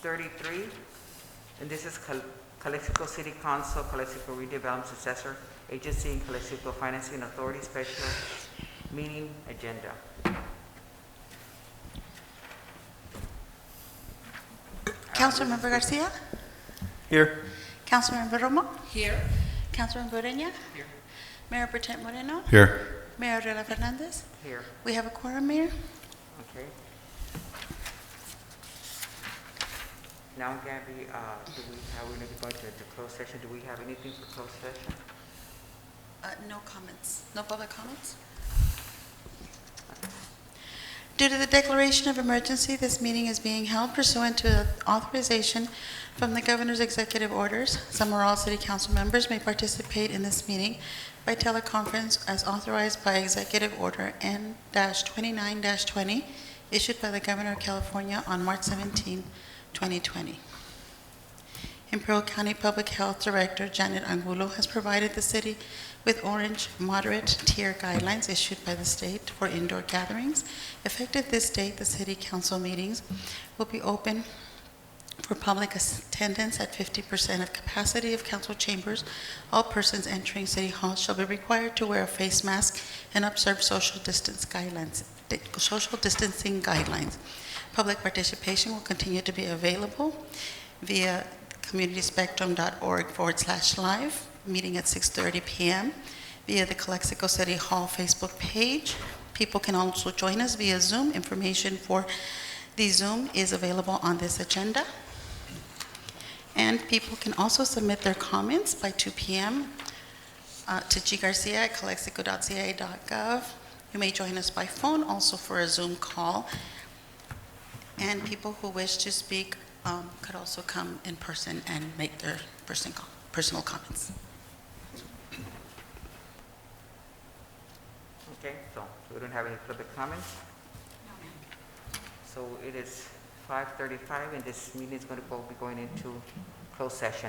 6:33, and this is Calexico City Council, Calexico Redevelopment Successor Agency, and Calexico Financing Authority Special Meeting Agenda. Councilmember Garcia? Here. Councilmember Romo? Here. Councilmember Ureña? Here. Mayor Pro Tem Moreno? Here. Mayor Arreola Fernandez? Here. We have a quorum, Mayor. Okay. Now, Gabby, we're going to go to the closed session. Do we have anything for closed session? No comments. No public comments? Due to the declaration of emergency, this meeting is being held pursuant to authorization from the governor's executive orders. Some or all city council members may participate in this meeting by teleconference as authorized by Executive Order N-29-20, issued by the Governor of California on March 17, 2020. Imperial County Public Health Director Janet Angulo has provided the city with orange moderate tier guidelines issued by the state for indoor gatherings. Effective this date, the city council meetings will be open for public attendance at 50% of capacity of council chambers. All persons entering City Hall shall be required to wear a face mask and observe social distancing guidelines. Public participation will continue to be available via communityspectrum.org/live, meeting at 6:30 p.m. via the Calexico City Hall Facebook page. People can also join us via Zoom. Information for the Zoom is available on this agenda. And people can also submit their comments by 2 p.m. To ggarcia@calexico.ca.gov. You may join us by phone also for a Zoom call. And people who wish to speak could also come in person and make their personal comments. Okay, so we don't have any public comments? So it is 5:35, and this meeting is going to be going into closed session.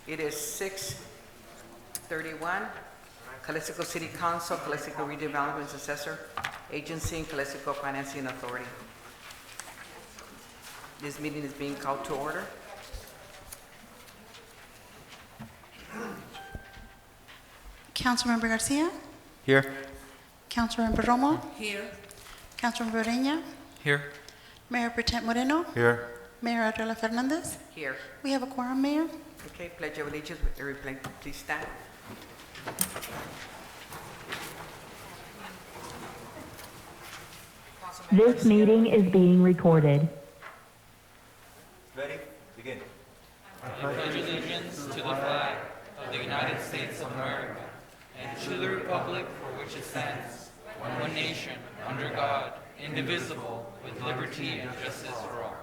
It is 6:31. Calexico City Council, Calexico Redevelopment Successor Agency, and Calexico Financing Authority. This meeting is being called to order. Councilmember Garcia? Here. Councilmember Romo? Here. Councilmember Ureña? Here. Mayor Pro Tem Moreno? Here. Mayor Arreola Fernandez? Here. We have a quorum, Mayor. Okay, Pledge of Allegiance. Everybody, please stand. This meeting is being recorded. Ready? Begin. I pledge allegiance to the flag of the United States of America and to the republic for which it stands, one nation, under God, indivisible, with liberty and justice for all.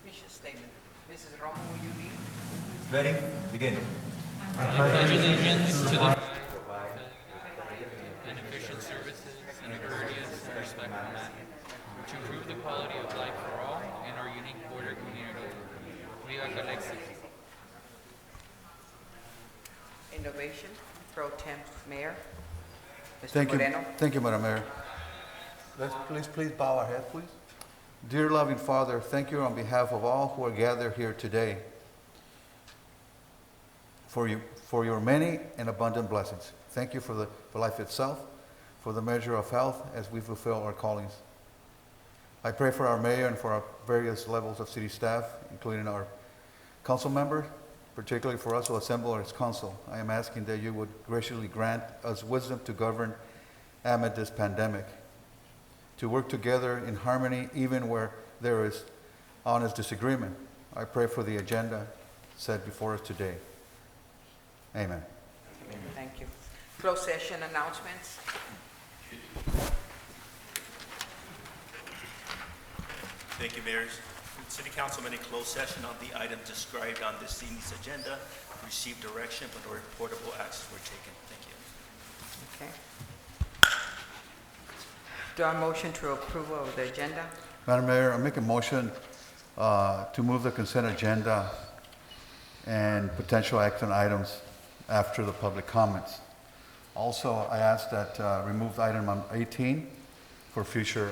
Mission statement. Mrs. Romo, will you lead? Ready? Begin. I pledge allegiance to the flag and efficient services in a courteous and respectful manner, which improve the quality of life for all in our unique border community. Viva Calexico. Innovation, Pro Tem Mayor. Mr. Thank you. Moreno. Thank you, Madam Mayor. Let's please bow our head, please. Dear loving Father, thank you on behalf of all who are gathered here today for your many and abundant blessings. Thank you for life itself, for the measure of health as we fulfill our callings. I pray for our mayor and for our various levels of city staff, including our council members, particularly for us who assemble as council. I am asking that you would graciously grant us wisdom to govern amid this pandemic, to work together in harmony even where there is honest disagreement. I pray for the agenda set before us today. Amen. Thank you. Closed session announcements. Thank you, Mayors. City Council in a closed session on the items described on this evening's agenda. Received direction, but no reportable actions were taken. Thank you. Okay. Do I motion to approval of the agenda? Madam Mayor, I make a motion to move the consent agenda and potential action items after the public comments. Also, I ask that remove item 18 for future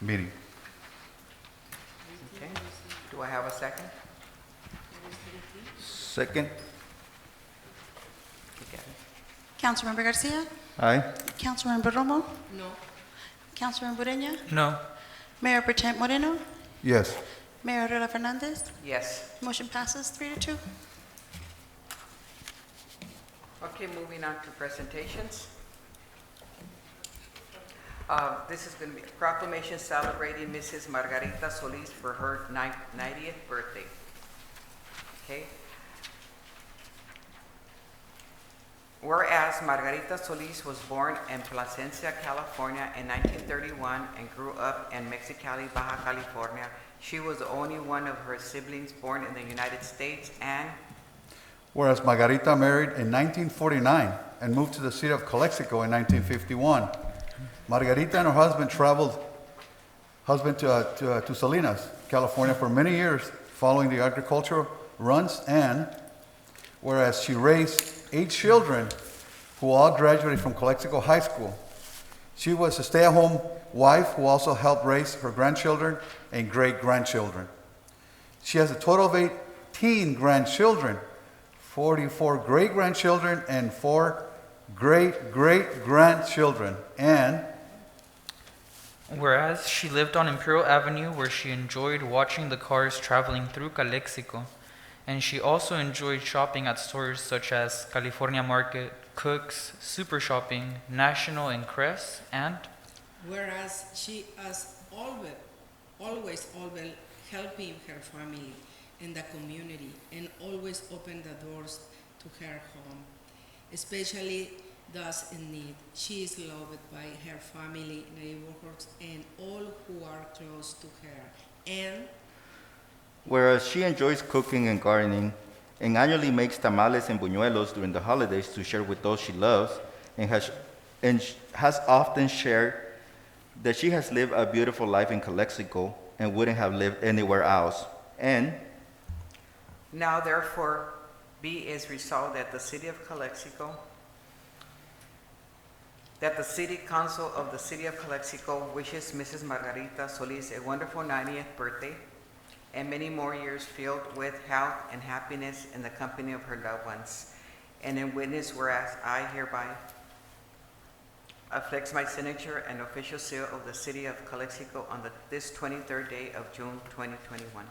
meeting. Okay. Do I have a second? Second. Okay. Councilmember Garcia? Aye. Councilmember Romo? No. Councilmember Ureña? No. Mayor Pro Tem Moreno? Yes. Mayor Herrera Fernandez? Yes. Motion passes 3-2. Okay, moving on to presentations. This is going to be a proclamation celebrating Mrs. Margarita Solis for her 90th birthday. Okay. Whereas Margarita Solis was born in Plasencia, California in 1931 and grew up in Mexicali, Baja California, she was the only one of her siblings born in the United States, and Whereas Margarita married in 1949 and moved to the city of Calexico in 1951. Margarita and her husband traveled to Salinas, California for many years following the agricultural runs, and whereas she raised 8 children who all graduated from Calexico High School. She was a stay-at-home wife who also helped raise her grandchildren and great-grandchildren. She has a total of 18 grandchildren, 44 great-grandchildren, and 4 great-great-grandchildren. And Whereas she lived on Imperial Avenue where she enjoyed watching the cars traveling through Calexico, and she also enjoyed shopping at stores such as California Market, Cook's, Super Shopping, National, and Crest, and Whereas she has always helping her family and the community and always open the doors to her home, especially those in need. She is loved by her family, neighborhoods, and all who are close to her. And Whereas she enjoys cooking and gardening, and annually makes tamales and buñuelos during the holidays to share with those she loves, and has often shared that she has lived a beautiful life in Calexico and wouldn't have lived anywhere else. And now therefore be is resolved that the city of Calexico, that the City Council of the City of Calexico wishes Mrs. Margarita Solis a wonderful 90th birthday and many more years filled with health and happiness in the company of her loved ones. And in witness, whereas I hereby affix my signature and official seal of the City of Calexico on this 23rd day of June 2021.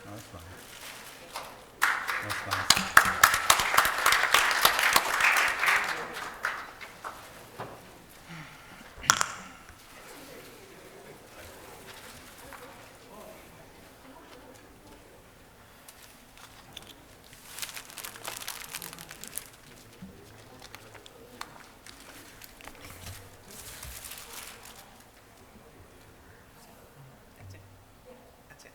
That's fine. That's fine. That's it.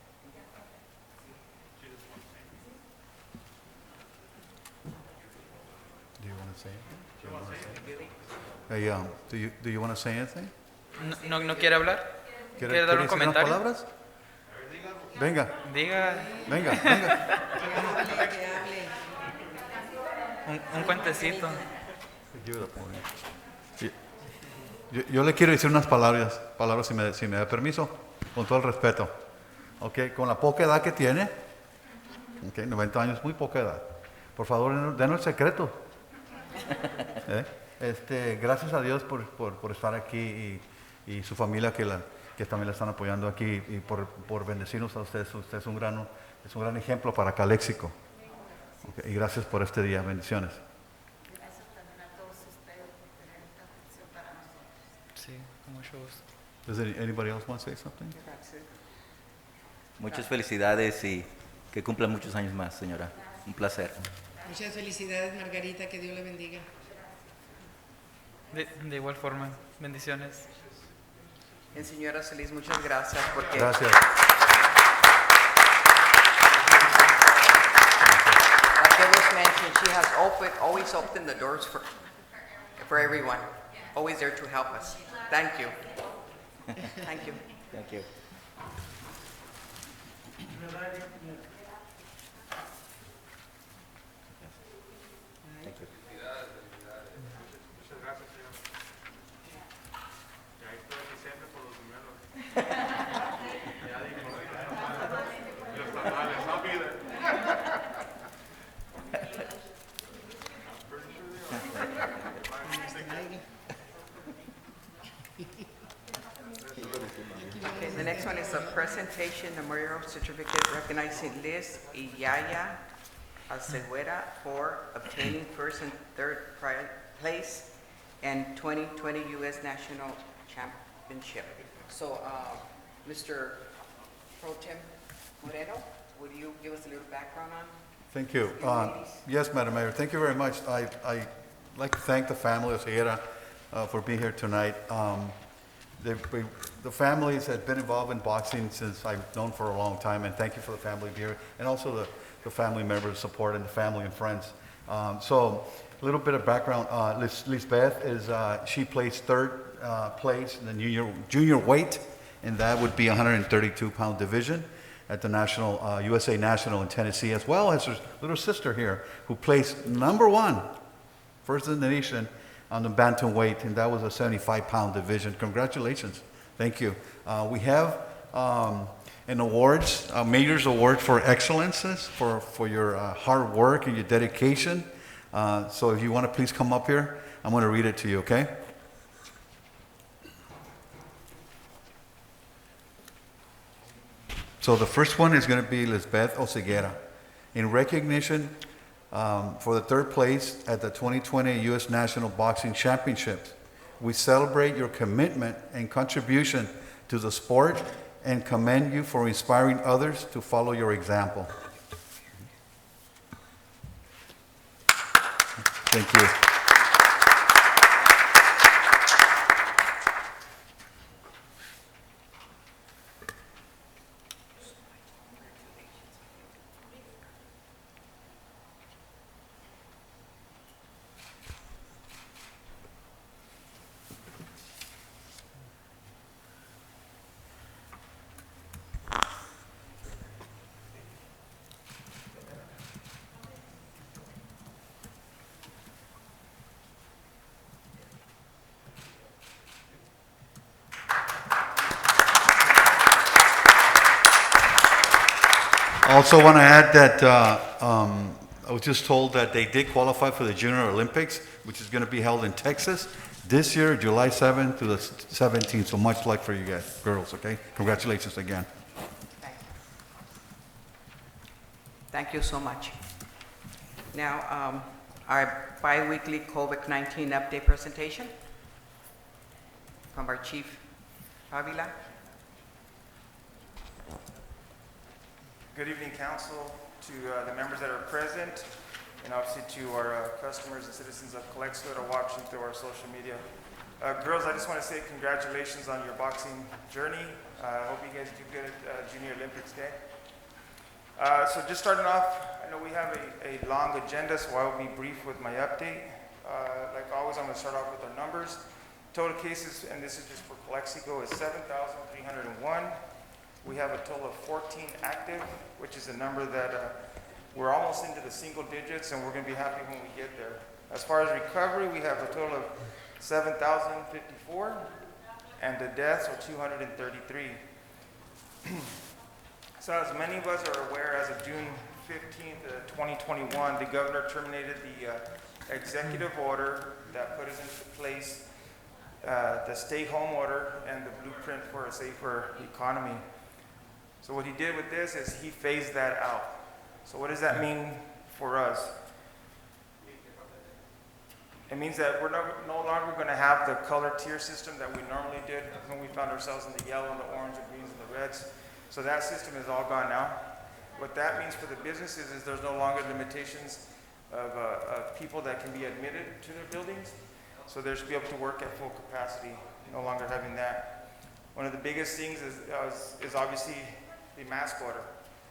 Do you want to say anything? Do you want to say anything? ¿No quiere hablar? ¿Quiere dar un decir unas comentario? palabras? Venga, Diga venga. un cuentecito. Yo le quiero decir unas palabras si me da permiso, con todo el respeto. Okay, con la poca edad que tiene, 90 años, muy poca edad. Por favor, denos el secreto. Gracias a Dios por estar aquí y su familia que también la están apoyando aquí y por bendecirnos a ustedes. Usted es un gran ejemplo para Calexico. Okay, y gracias por este día. Bendiciones. Sí, con mucho gusto. Does anybody else want to say something? Muchas felicidades y que cumpla muchos años más, señora. Un placer. Muchas felicidades, Margarita, que Dios le bendiga. De igual forma, bendiciones. Y señora Solís, muchas gracias porque Gracias. like it was mentioned, she has always opened the doors for everyone. Always there to help us. Thank you. Thank you. Thank you. Thank you. Okay, the next one is a presentation memorial certificate recognizing Liz Iyaya Alceguera for obtaining first and third place in 2020 U.S. National Championship. So, Mr. Pro Tem Moreno, would you give us a little background on? Thank you. Yes, Madam Mayor, thank you very much. I'd like to thank the family of Sierra for being here tonight. The families have been involved in boxing since I've known for a long time, and thank you for the family here, and also the family members' support and the family and friends. So a little bit of background. Lisbeth she placed third place in the junior weight, and that would be 132-pound division at the national USA National in Tennessee, as well as her little sister here, who placed number one, first in the nation on the bantamweight, and that was a 75-pound division. Congratulations. Thank you. We have an awards, a Mayor's Award for Excellences for your hard work and your dedication. So if you want to please come up here, I'm going to read it to you, okay? So the first one is going to be Lisbeth Oseguera. In recognition for the third place at the 2020 U.S. National Boxing Championships, we celebrate your commitment and contribution to the sport and commend you for inspiring others to follow your example. Thank you. I also want to add that I was just told that they did qualify for the Junior Olympics, which is going to be held in Texas this year, July 7th to the 17th. So much luck for you guys, girls, okay? Congratulations again. Thank you so much. Now, our bi-weekly COVID-19 update presentation from our Chief Avila. Good evening, Council, to the members that are present, and obviously to our customers and citizens of Calexico that are watching through our social media. Girls, I just want to say congratulations on your boxing journey. I hope you guys do good at Junior Olympics Day. So just starting off, I know we have a long agenda, so I will be brief with my update. Like always, I'm going to start off with our numbers. Total cases, and this is just for Calexico, is 7,301. We have a total of 14 active, which is a number that we're almost into the single digits, and we're going to be happy when we get there. As far as recovery, we have a total of 7,054, and the deaths are 233. So as many of us are aware, as of June 15th, 2021, the governor terminated the executive order that put us into place the stay-home order and the blueprint for a safer economy. So what he did with this is he phased that out. So what does that mean for us? It means that we're no longer going to have the color tier system that we normally did when we found ourselves in the yellow, and the orange, the greens, and the reds. So that system is all gone now. What that means for the businesses is there's no longer limitations of people that can be admitted to their buildings. So they should be able to work at full capacity, no longer having that. One of the biggest things is obviously the mask order.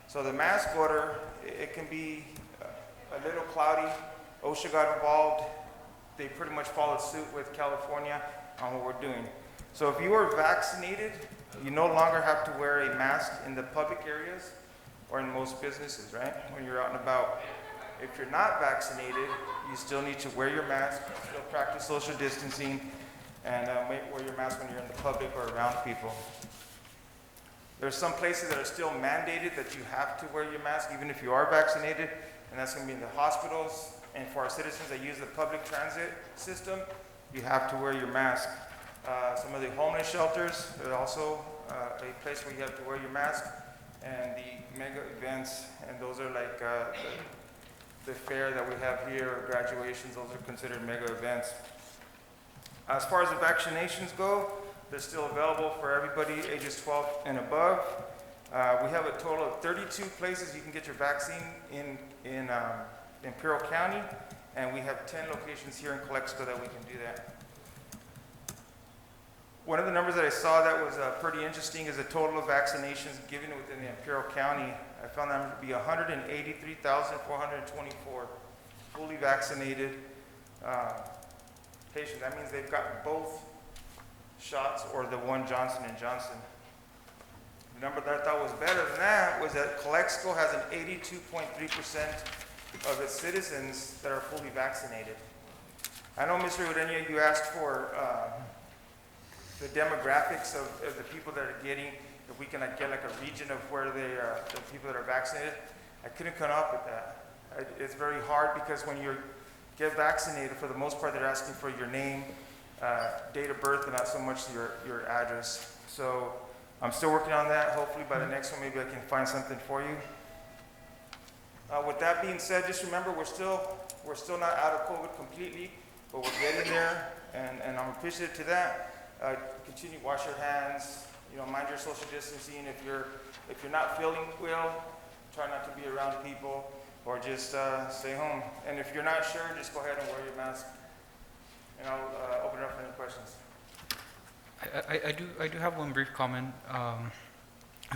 So the mask order, it can be a little cloudy. OSHA got involved. They pretty much followed suit with California on what we're doing. So if you are vaccinated, you no longer have to wear a mask in the public areas or in most businesses, right? When you're out and about. If you're not vaccinated, you still need to wear your mask, still practice social distancing, and wear your mask when you're in the public or around people. There's some places that are still mandated that you have to wear your mask even if you are vaccinated, and that's going to be in the hospitals. And for our citizens that use the public transit system, you have to wear your mask. Some of the homeless shelters, there's also a place where you have to wear your mask. And the mega events, and those are like the fair that we have here, or graduations, those are considered mega events. As far as the vaccinations go, they're still available for everybody ages 12 and above. We have a total of 32 places you can get your vaccine in Imperial County, and we have 10 locations here in Calexico that we can do that. One of the numbers that I saw that was pretty interesting is the total of vaccinations given within the Imperial County. I found that to be 183,424 fully vaccinated patients. That means they've gotten both shots or the one Johnson & Johnson. The number that I thought was better than that was that Calexico has an 82.3% of its citizens that are fully vaccinated. I know, Mr. Ureña, you asked for the demographics of the people that are getting, if we can get like a region of where they are, the people that are vaccinated. I couldn't come up with that. It's very hard because when you get vaccinated, for the most part, they're asking for your name, date of birth, and not so much your address. So I'm still working on that. Hopefully by the next one, maybe I can find something for you. With that being said, just remember we're still not out of COVID completely, but we're getting there, and I'm appreciative to that. Continue to wash your hands. Mind your social distancing. If you're not feeling well, try not to be around people, or just stay home. And if you're not sure, just go ahead and wear your mask. And I'll open it up for any questions. I do have one brief comment.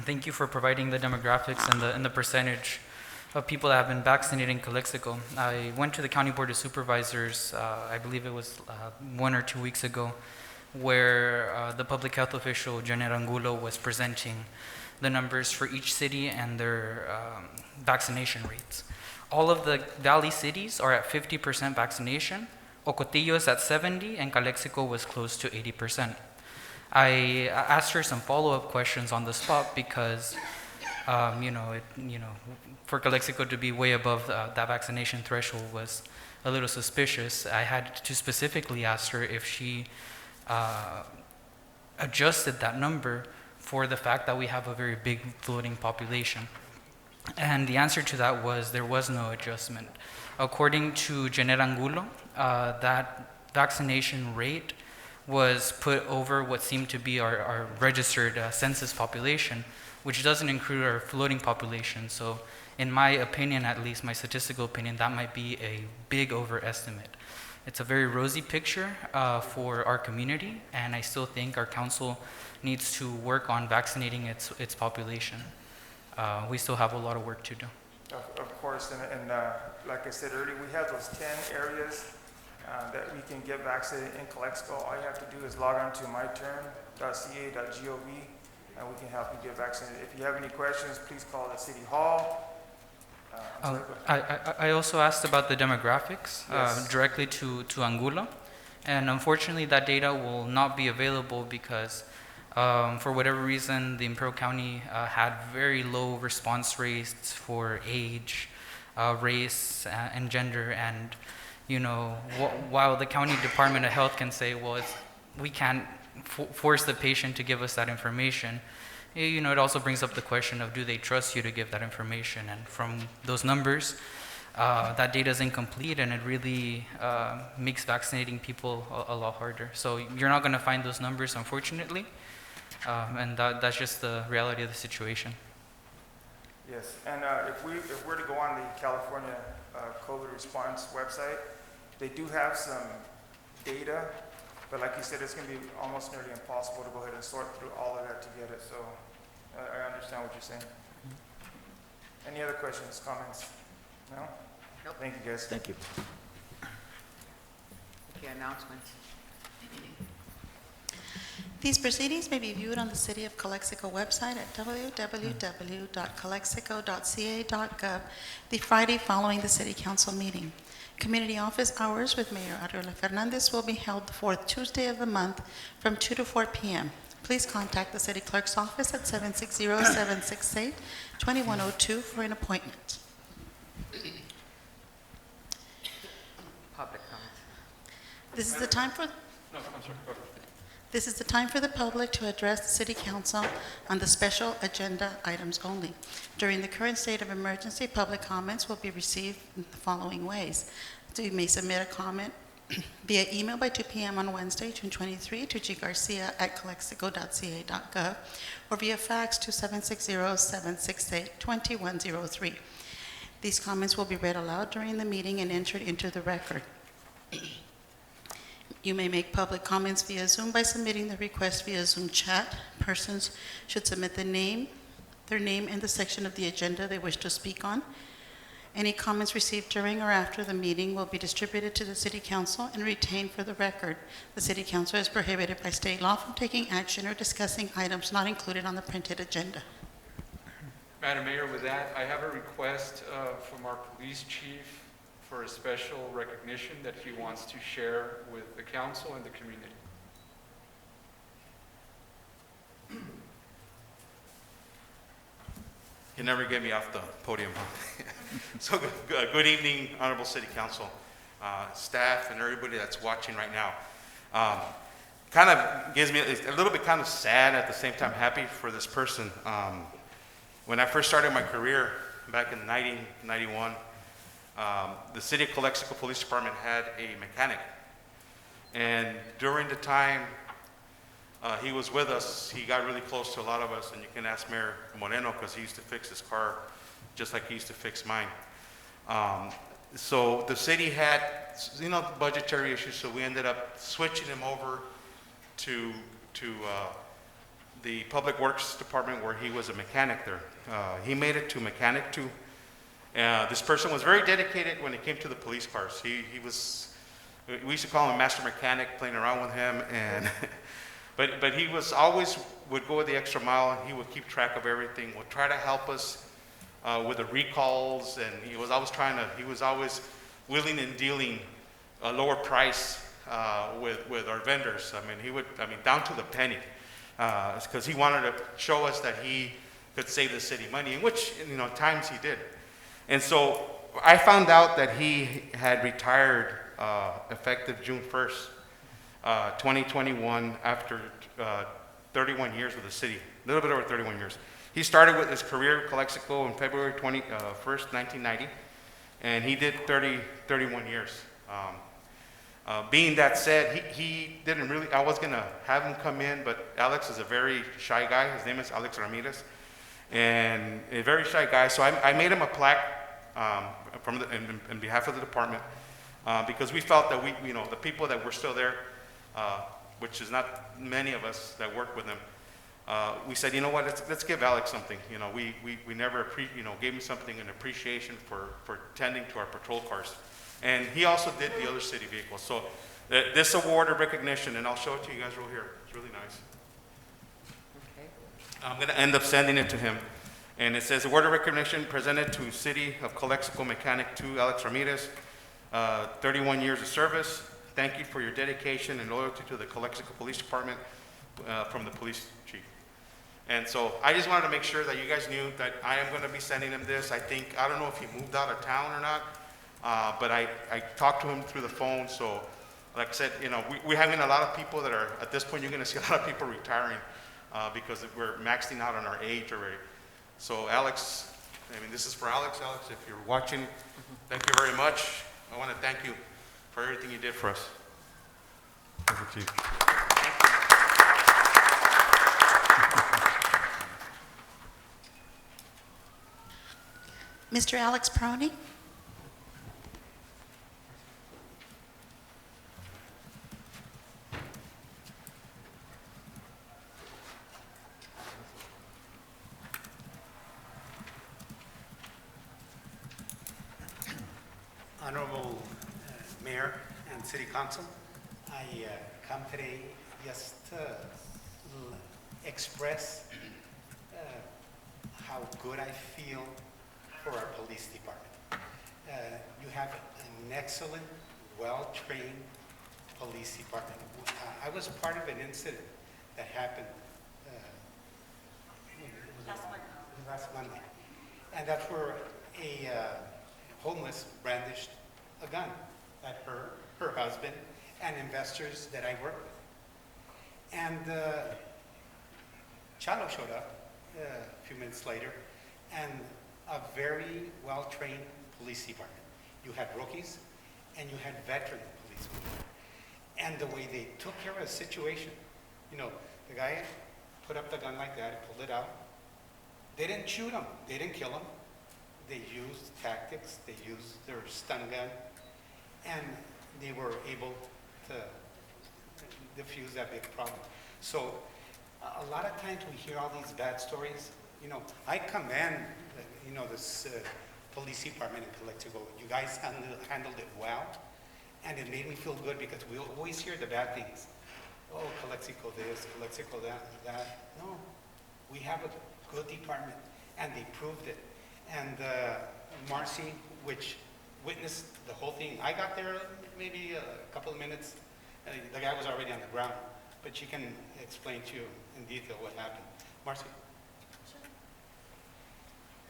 Thank you for providing the demographics and the percentage of people that have been vaccinated in Calexico. I went to the County Board of Supervisors, I believe it was 1 or 2 weeks ago, where the public health official, Janet Angulo, was presenting the numbers for each city and their vaccination rates. All of the valley cities are at 50% vaccination. Ocotillo is at 70%, and Calexico was close to 80%. I asked her some follow-up questions on the spot because, for Calexico to be way above that vaccination threshold was a little suspicious. I had to specifically ask her if she adjusted that number for the fact that we have a very big floating population. And the answer to that was there was no adjustment. According to Janet Angulo, that vaccination rate was put over what seemed to be our registered census population, which doesn't include our floating population. So in my opinion, at least my statistical opinion, that might be a big overestimate. It's a very rosy picture for our community, and I still think our council needs to work on vaccinating its population. We still have a lot of work to do. Of course, and like I said earlier, we have those 10 areas that we can get vaccinated in Calexico. All you have to do is log on to myturn.ca.gov, and we can help you get vaccinated. If you have any questions, please call the City Hall. I also asked about the demographics Yes. directly to Angulo, and unfortunately that data will not be available because for whatever reason the Imperial County had very low response rates for age, race and gender. And while the county Department of Health can say, well, we can't force the patient to give us that information, it also brings up the question of, do they trust you to give that information? And from those numbers, that data is incomplete, and it really makes vaccinating people a lot harder. So you're not going to find those numbers, unfortunately, and that's just the reality of the situation. Yes, and if we're to go on the California COVID response website, they do have some data, but like you said, it's going to be almost nearly impossible to go ahead and sort through all of that to get it. So I understand what you're saying. Any other questions, comments? No? Nope. Thank you, guys. Thank you. Okay, announcements. These proceedings may be viewed on the City of Calexico website at www.calexico.ca.gov the Friday following the City Council meeting. Community office hours with Mayor Ariola Fernandez will be held the fourth Tuesday of the month from 2 to 4 p.m. Please contact the City Clerk's office at 760-768-2102 for an appointment. Public comments. This is the time for... This is the time for the public to address the City Council on the special agenda items only. During the current state of emergency, public comments will be received in the following ways. So you may submit a comment via email by 2 p.m. on Wednesday, June 23 to ggarcia@calexico.ca.gov or via fax to 760-768-2103. These comments will be read aloud during the meeting and entered into the record. You may make public comments via Zoom by submitting the request via Zoom chat. Persons should submit their name and the section of the agenda they wish to speak on. Any comments received during or after the meeting will be distributed to the City Council and retained for the record. The City Council is prohibited by state law from taking action or discussing items not included on the printed agenda. Madam Mayor, with that, I have a request from our police chief for a special recognition that he wants to share with the council and the community. You never get me off the podium. So good evening, Honorable City Council, staff, and everybody that's watching right now. Kind of gives me a little bit kind of sad, at the same time happy for this person. When I first started my career back in 1991, the City of Calexico Police Department had a mechanic. And during the time he was with us, he got really close to a lot of us, and you can ask Mayor Moreno, because he used to fix his car just like he used to fix mine. So the city had, budgetary issues, so we ended up switching him over to the Public Works Department, where he was a mechanic there. He made it to Mechanic 2. This person was very dedicated when it came to the police cars. We used to call him Master Mechanic, playing around with him, and but he was always would go the extra mile, and he would keep track of everything, would try to help us with the recalls, and he was always willing and dealing a lower price with our vendors. Down to the penny, because he wanted to show us that he could save the city money, in which times he did. And so I found out that he had retired effective June 1st, 2021, after 31 years with the city, a little bit over 31 years. He started with his career at Calexico on February 1st, 1990, and he did 31 years. Being that said, he didn't really, I was gonna have him come in, but Alex is a very shy guy. His name is Alex Ramirez, and a very shy guy. So I made him a plaque in behalf of the department, because we felt that the people that were still there, which is not many of us that work with him, we said, let's give Alex something. We never gave him something in appreciation for tending to our patrol cars. And he also did the other city vehicles. So this award of recognition, and I'll show it to you guys real here. It's really nice. Okay. I'm going to end up sending it to him. And it says, award of recognition presented to City of Calexico Mechanic 2, Alex Ramirez, 31 years of service. Thank you for your dedication and loyalty to the Calexico Police Department, from the police chief. And so I just wanted to make sure that you guys knew that I am going to be sending him this. I don't know if he moved out of town or not, but I talked to him through the phone. So like I said, we're having a lot of people that are, at this point, you're going to see a lot of people retiring because we're maxing out on our age already. So Alex, this is for Alex. Alex, if you're watching, thank you very much. I want to thank you for everything you did for us. Thank you, Chief. Mr. Alex Peroni? Honorable Mayor and City Council, I come today just to express how good I feel for our police department. You have an excellent, well-trained police department. I was part of an incident that happened last Monday, and that's where a homeless brandished a gun at her husband, and investors that I work with. And Chalo showed up a few minutes later, and a very well-trained police department. You had rookies, and you had veteran policemen. And the way they took care of the situation, the guy put up the gun like that, pulled it out. They didn't shoot him, they didn't kill him. They used tactics, they used their stun gun, and they were able to diffuse that big problem. So a lot of times we hear all these bad stories. I commend, this police department in Calexico. You guys handled it well, and it made me feel good because we always hear the bad things. Oh, Calexico this, Calexico that. No, we have a good department, and they proved it. And Marcy, which witnessed the whole thing, I got there maybe a couple of minutes. The guy was already on the ground, but she can explain to you in detail what happened. Marcy? Sure.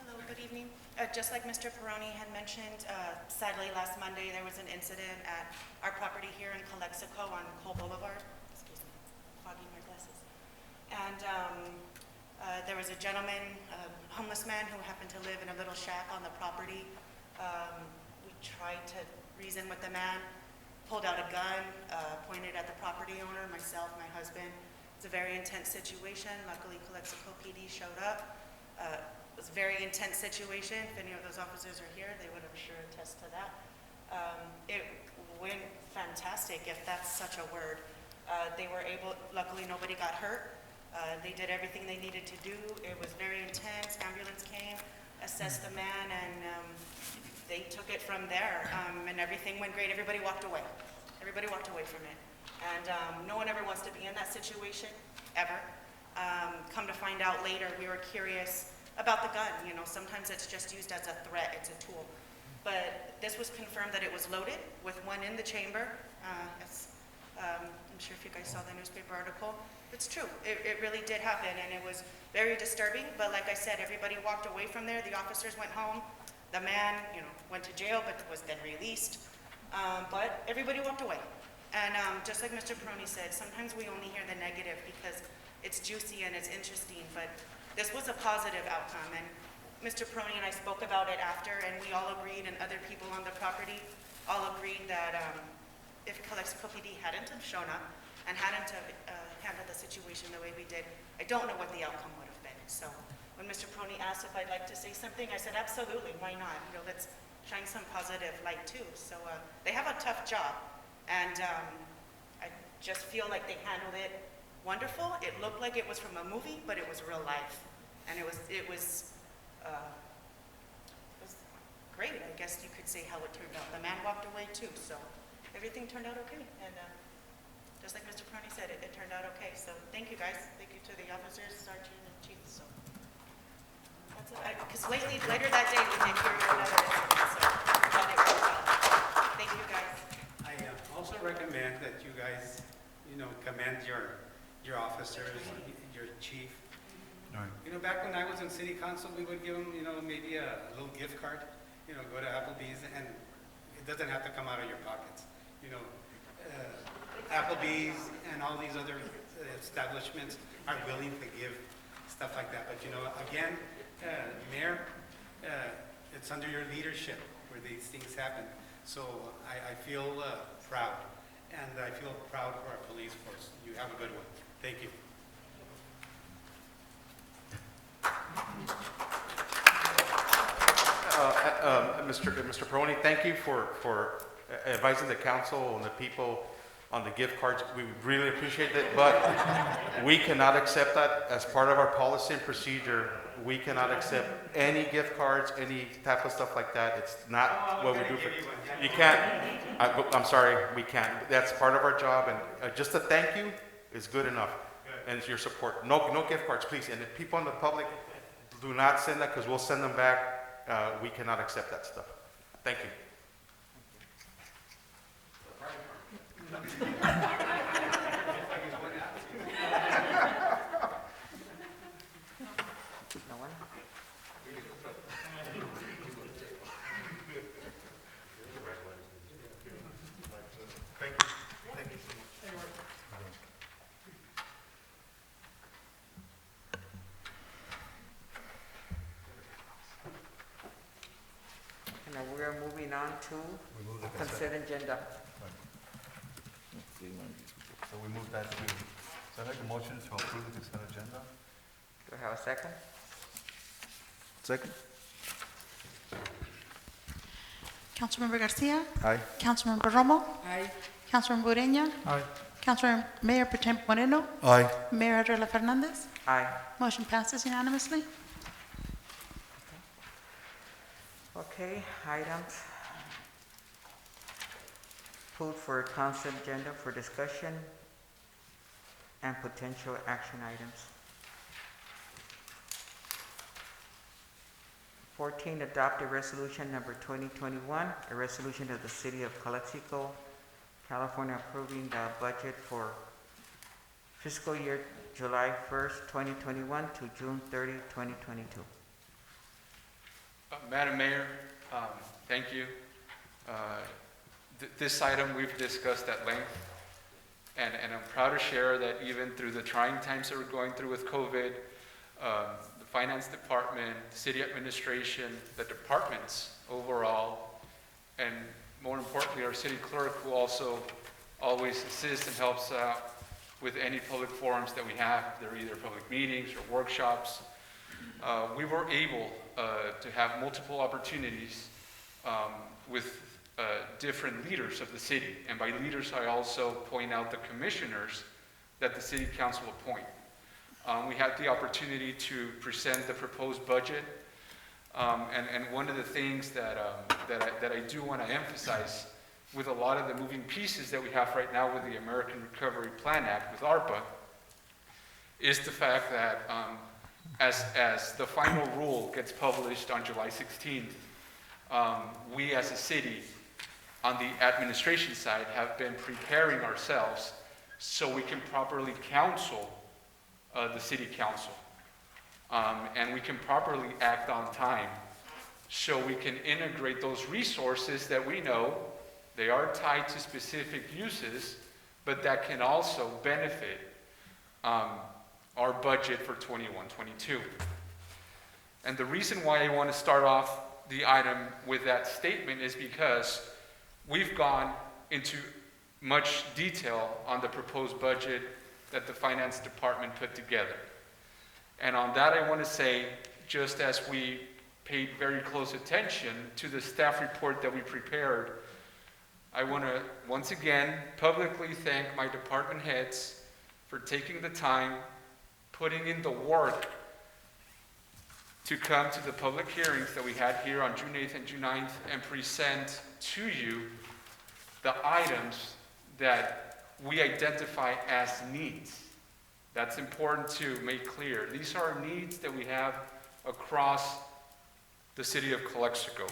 Hello, good evening. Just like Mr. Peroni had mentioned, sadly last Monday there was an incident at our property here in Calexico on Cole Boulevard. Excuse me, fogging my glasses. And there was a gentleman, a homeless man who happened to live in a little shack on the property. We tried to reason with the man, pulled out a gun, pointed at the property owner, myself, my husband. It's a very intense situation. Luckily, Calexico PD showed up. It was a very intense situation. If any of those officers are here, they would, I'm sure, attest to that. It went fantastic, if that's such a word. They were able, luckily nobody got hurt. They did everything they needed to do. It was very intense. Ambulance came, assessed the man, and they took it from there. And everything went great. Everybody walked away. Everybody walked away from it. And no one ever wants to be in that situation, ever. Come to find out later, we were curious about the gun. Sometimes it's just used as a threat. It's a tool. But this was confirmed that it was loaded with one in the chamber. I'm sure if you guys saw the newspaper article. It's true. It really did happen, and it was very disturbing. But like I said, everybody walked away from there. The officers went home. The man, went to jail, but was then released. But everybody walked away. And just like Mr. Peroni said, sometimes we only hear the negative because it's juicy and it's interesting. But this was a positive outcome. And Mr. Peroni and I spoke about it after, and we all agreed, and other people on the property all agreed that if Calexico PD hadn't have shown up and hadn't have handled the situation the way we did, I don't know what the outcome would have been. So when Mr. Peroni asked if I'd like to say something, I said, absolutely, why not? Let's shine some positive light too. So they have a tough job, and I just feel like they handled it wonderful. It looked like it was from a movie, but it was real life, and it was great. I guess you could say how it turned out. The man walked away too, so everything turned out okay. And just like Mr. Peroni said, it turned out okay. So thank you guys. Thank you to the officers, sergeant, and chief. So that's it. Because later that day we did hear another incident, so I thought it went well. Thank you guys. I also recommend that you guys, commend your officers, your chief, Right. You know, back when I was in city council, we would give them, you know, maybe a little gift card, you know, go to Applebee's, and it doesn't have to come out of your pockets. You know, Applebee's and all these other establishments are willing to give stuff like that. But, you know, again, Mayor, it's under your leadership where these things happen. So I feel proud, and I feel proud for our police force. You have a good one. Thank you. Mr. Peroni, thank you for advising the council and the people on the gift cards. We really appreciate it, but we cannot accept that as part of our policy and procedure. We cannot accept any gift cards, any type of stuff like that. It's not what we do. You can't. I'm sorry, we can't. That's part of our job, and just a thank you is good enough. And it's your support. No gift cards, please. And if people in the public do not send that, because we'll send them back. We cannot accept that stuff. Thank you. No one? Thank you. Thank you so much. Now we are moving on to We move the consent agenda. So we move that to, so I make a motion to approve the consent agenda? Do I have a second? Second? Councilmember Garcia, Aye. Councilmember Romo, Aye. Councilmember Ureña, Aye. Councilmember Mayor Potem Moreno, Aye. Mayor Adela Fernandez. Aye. Motion passes unanimously. Okay, items. Pulled for consent agenda for discussion and potential action items. 14, adopt a resolution number 2021, a resolution of the City of Calexico, California approving the budget for fiscal year July 1st, 2021 to June 30, 2022. Madam Mayor, thank you. This item we've discussed at length, and I'm proud to share that even through the trying times that we're going through with COVID, the Finance Department, the City Administration, the departments overall, and more importantly, our City Clerk, who also always assists and helps out with any public forums that we have. They're either public meetings or workshops. We were able to have multiple opportunities with different leaders of the city. And by leaders, I also point out the commissioners that the City Council appoint. We had the opportunity to present the proposed budget. And one of the things that I do want to emphasize with a lot of the moving pieces that we have right now with the American Recovery Plan Act, with ARPA, is the fact that as the final rule gets published on July 16th, we as a city, on the administration side, have been preparing ourselves so we can properly counsel the City Council. And we can properly act on time so we can integrate those resources that we know they are tied to specific uses, but that can also benefit our budget for 21-22. And the reason why I want to start off the item with that statement is because we've gone into much detail on the proposed budget that the Finance Department put together. And on that, I want to say, just as we paid very close attention to the staff report that we prepared, I want to once again publicly thank my department heads for taking the time, putting in the work to come to the public hearings that we had here on June 8th and June 9th and present to you the items that we identify as needs. That's important to make clear. These are needs that we have across the city of Calexico.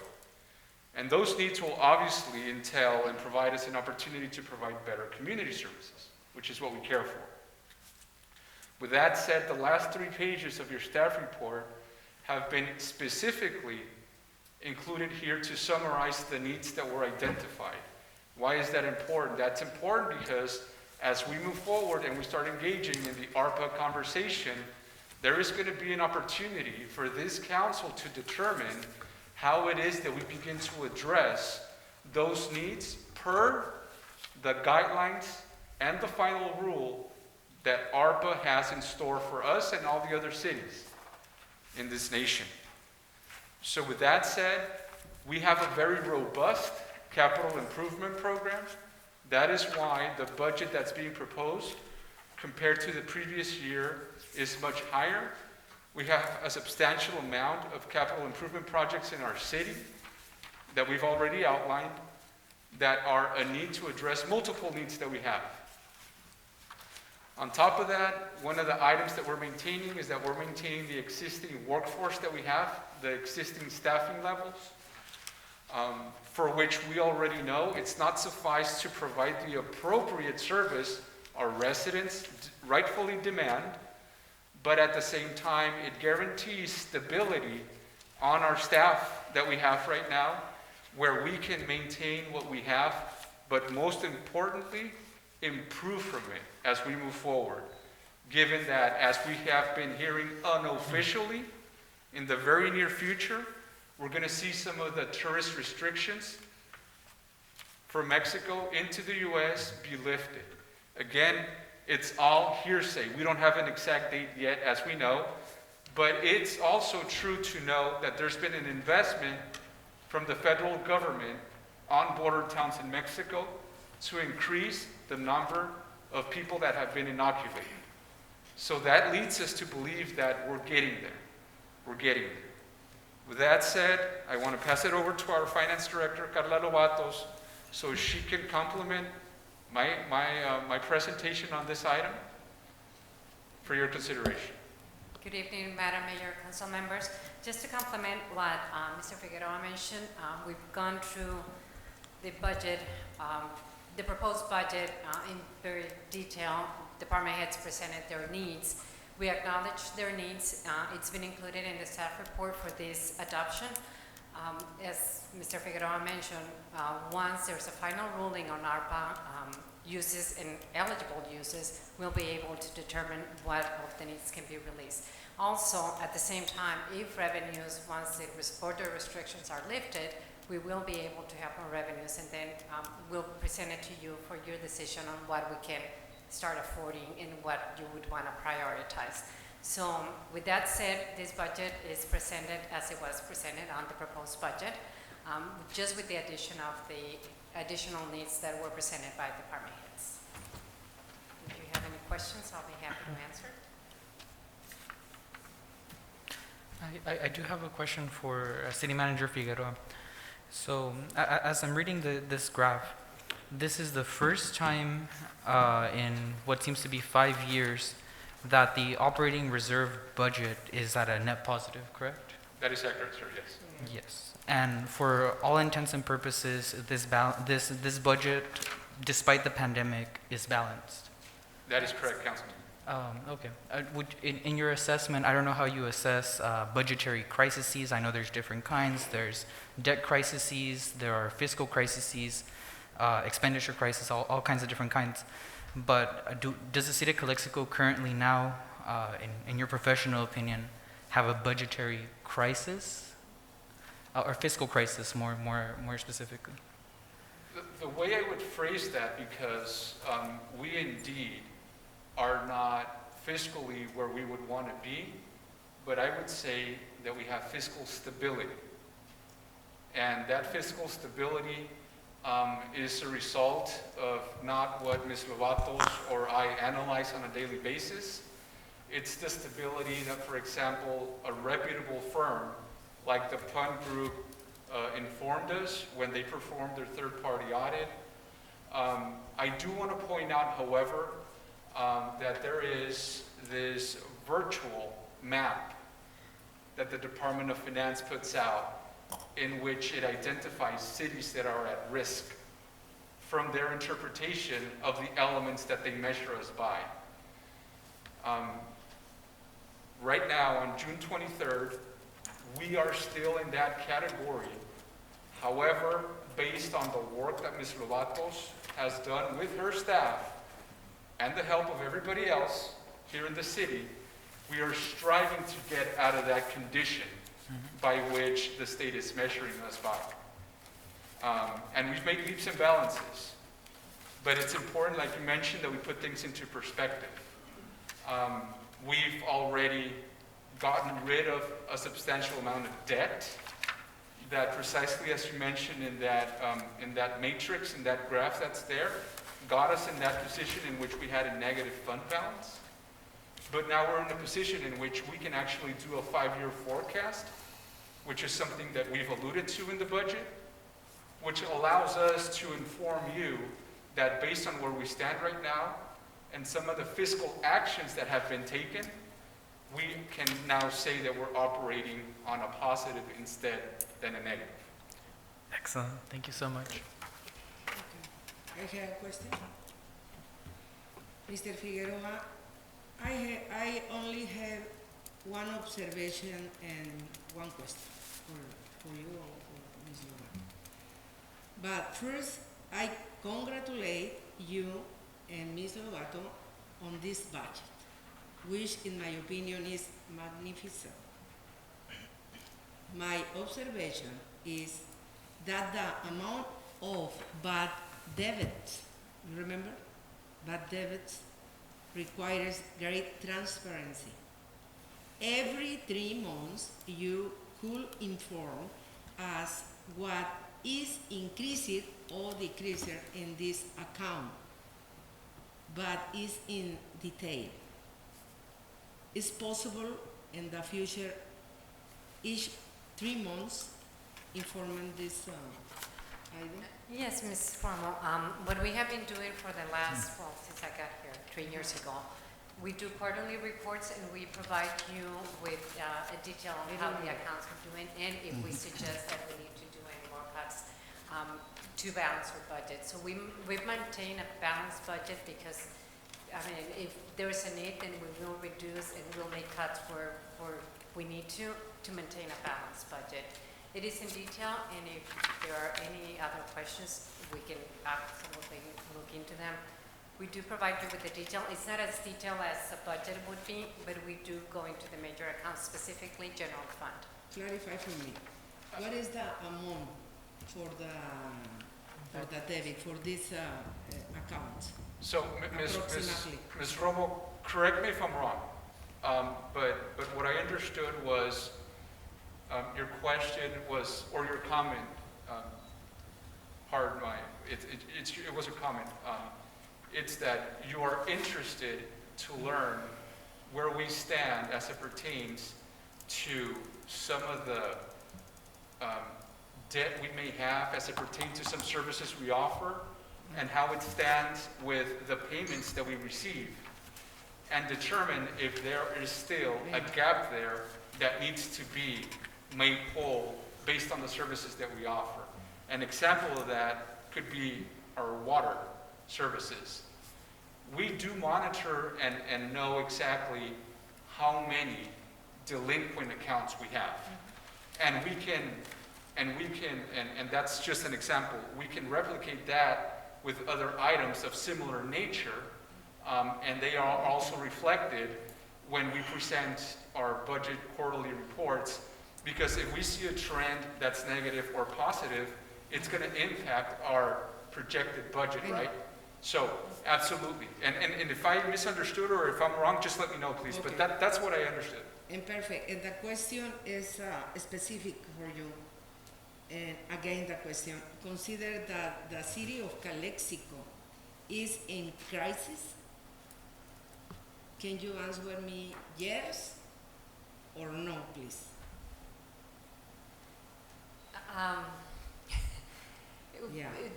And those needs will obviously entail and provide us an opportunity to provide better community services, which is what we care for. With that said, the last 3 pages of your staff report have been specifically included here to summarize the needs that were identified. Why is that important? That's important because as we move forward and we start engaging in the ARPA conversation, there is going to be an opportunity for this council to determine how it is that we begin to address those needs per the guidelines and the final rule that ARPA has in store for us and all the other cities in this nation. So with that said, we have a very robust capital improvement program. That is why the budget that's being proposed compared to the previous year is much higher. We have a substantial amount of capital improvement projects in our city that we've already outlined that are a need to address multiple needs that we have. On top of that, one of the items that we're maintaining is that we're maintaining the existing workforce that we have, the existing staffing levels, for which we already know it's not suffice to provide the appropriate service our residents rightfully demand, but at the same time, it guarantees stability on our staff that we have right now, where we can maintain what we have, but most importantly, improve from it as we move forward. Given that, as we have been hearing unofficially, in the very near future, we're going to see some of the tourist restrictions from Mexico into the U.S. be lifted. Again, it's all hearsay. We don't have an exact date yet, as we know, but it's also true to know that there's been an investment from the federal government on border towns in Mexico to increase the number of people that have been inoculated. So that leads us to believe that we're getting there. We're getting there. With that said, I want to pass it over to our finance director, Carla Lobatos, so she can complement my presentation on this item for your consideration. Good evening, Madam Mayor, council members. Just to complement what Mr. Figueroa mentioned, we've gone through the budget, the proposed budget in very detail. Department heads presented their needs. We acknowledge their needs. It's been included in the staff report for this adoption. As Mr. Figueroa mentioned, once there's a final ruling on ARPA uses and eligible uses, we'll be able to determine what of the needs can be released. Also, at the same time, if revenues, once the border restrictions are lifted, we will be able to have more revenues, and then we'll present it to you for your decision on what we can start affording and what you would want to prioritize. So with that said, this budget is presented as it was presented on the proposed budget, just with the addition of the additional needs that were presented by department heads. If you have any questions, I'll be happy to answer. I do have a question for City Manager Figueroa. So as I'm reading this graph, this is the first time in what seems to be 5 years that the operating reserve budget is at a net positive, correct? That is accurate, sir, yes. Yes. And for all intents and purposes, this budget, despite the pandemic, is balanced. That is correct, Councilman. Okay. In your assessment, I don't know how you assess budgetary crises. I know there's different kinds. There's debt crises, there are fiscal crises, expenditure crises, all kinds of different kinds. But does the city of Calexico currently now, in your professional opinion, have a budgetary crisis? Or fiscal crisis, more specifically? The way I would phrase that, because we indeed are not fiscally where we would want to be, but I would say that we have fiscal stability. And that fiscal stability is a result of not what Ms. Lobatos or I analyze on a daily basis. It's the stability that, for example, a reputable firm like the Pun Group informed us when they performed their third-party audit. I do want to point out, however, that there is this virtual map that the Department of Finance puts out in which it identifies cities that are at risk from their interpretation of the elements that they measure us by. Right now, on June 23rd, we are still in that category. However, based on the work that Ms. Lovatos has done with her staff and the help of everybody else here in the city, we are striving to get out of that condition by which the state is measuring us by. And we've made leaps and balances. But it's important, like you mentioned, that we put things into perspective. We've already gotten rid of a substantial amount of debt that, precisely as you mentioned in that matrix, in that graph that's there, got us in that position in which we had a negative fund balance. But now we're in a position in which we can actually do a 5-year forecast, which is something that we've alluded to in the budget, which allows us to inform you that based on where we stand right now and some of the fiscal actions that have been taken, we can now say that we're operating on a positive instead than a negative. Excellent. Thank you so much. I have a question. Mr. Figueroa, I only have one observation and one question for you or for Ms. Lovato. But first, I congratulate you and Ms. Lovato on this budget, which in my opinion is magnificent. My observation is that the amount of bad debits, remember? Bad debits requires great transparency. Every 3 months, you could inform us what is increased or decreased in this account, but is in detail. It's possible in the future, each 3 months, informing this item? Yes, Ms. Formo. What we have been doing for the last, well, since I got here 3 years ago, we do quarterly reports and we provide you with a detail on how the accounts are doing and if we suggest that we need to do any more cuts to balance our budget. So we've maintained a balanced budget because, I mean, if there is a need, then we will reduce and we'll make cuts where we need to maintain a balanced budget. It is in detail, and if there are any other questions, we can absolutely look into them. We do provide you with the detail. It's not as detailed as a budget would be, but we do go into the major accounts, specifically general fund. Clarify for me, what is the amount for the debit for this account? So, Ms. Romo, correct me if I'm wrong, but what I understood was your question was, or your comment, pardon my, it was a comment. It's that you are interested to learn where we stand as it pertains to some of the debt we may have as it pertains to some services we offer and how it stands with the payments that we receive, and determine if there is still a gap there that needs to be made whole based on the services that we offer. An example of that could be our water services. We do monitor and know exactly how many delinquent accounts we have. And that's just an example. We can replicate that with other items of similar nature, and they are also reflected when we present our budget quarterly reports, because if we see a trend that's negative or positive, it's going to impact our projected budget, right? So, absolutely. And if I misunderstood or if I'm wrong, just let me know, please. Okay. But that's what I understood. And perfect. And the question is specific for you. And again, the question, consider that the city of Calexico is in crisis. Can you answer me yes or no, please?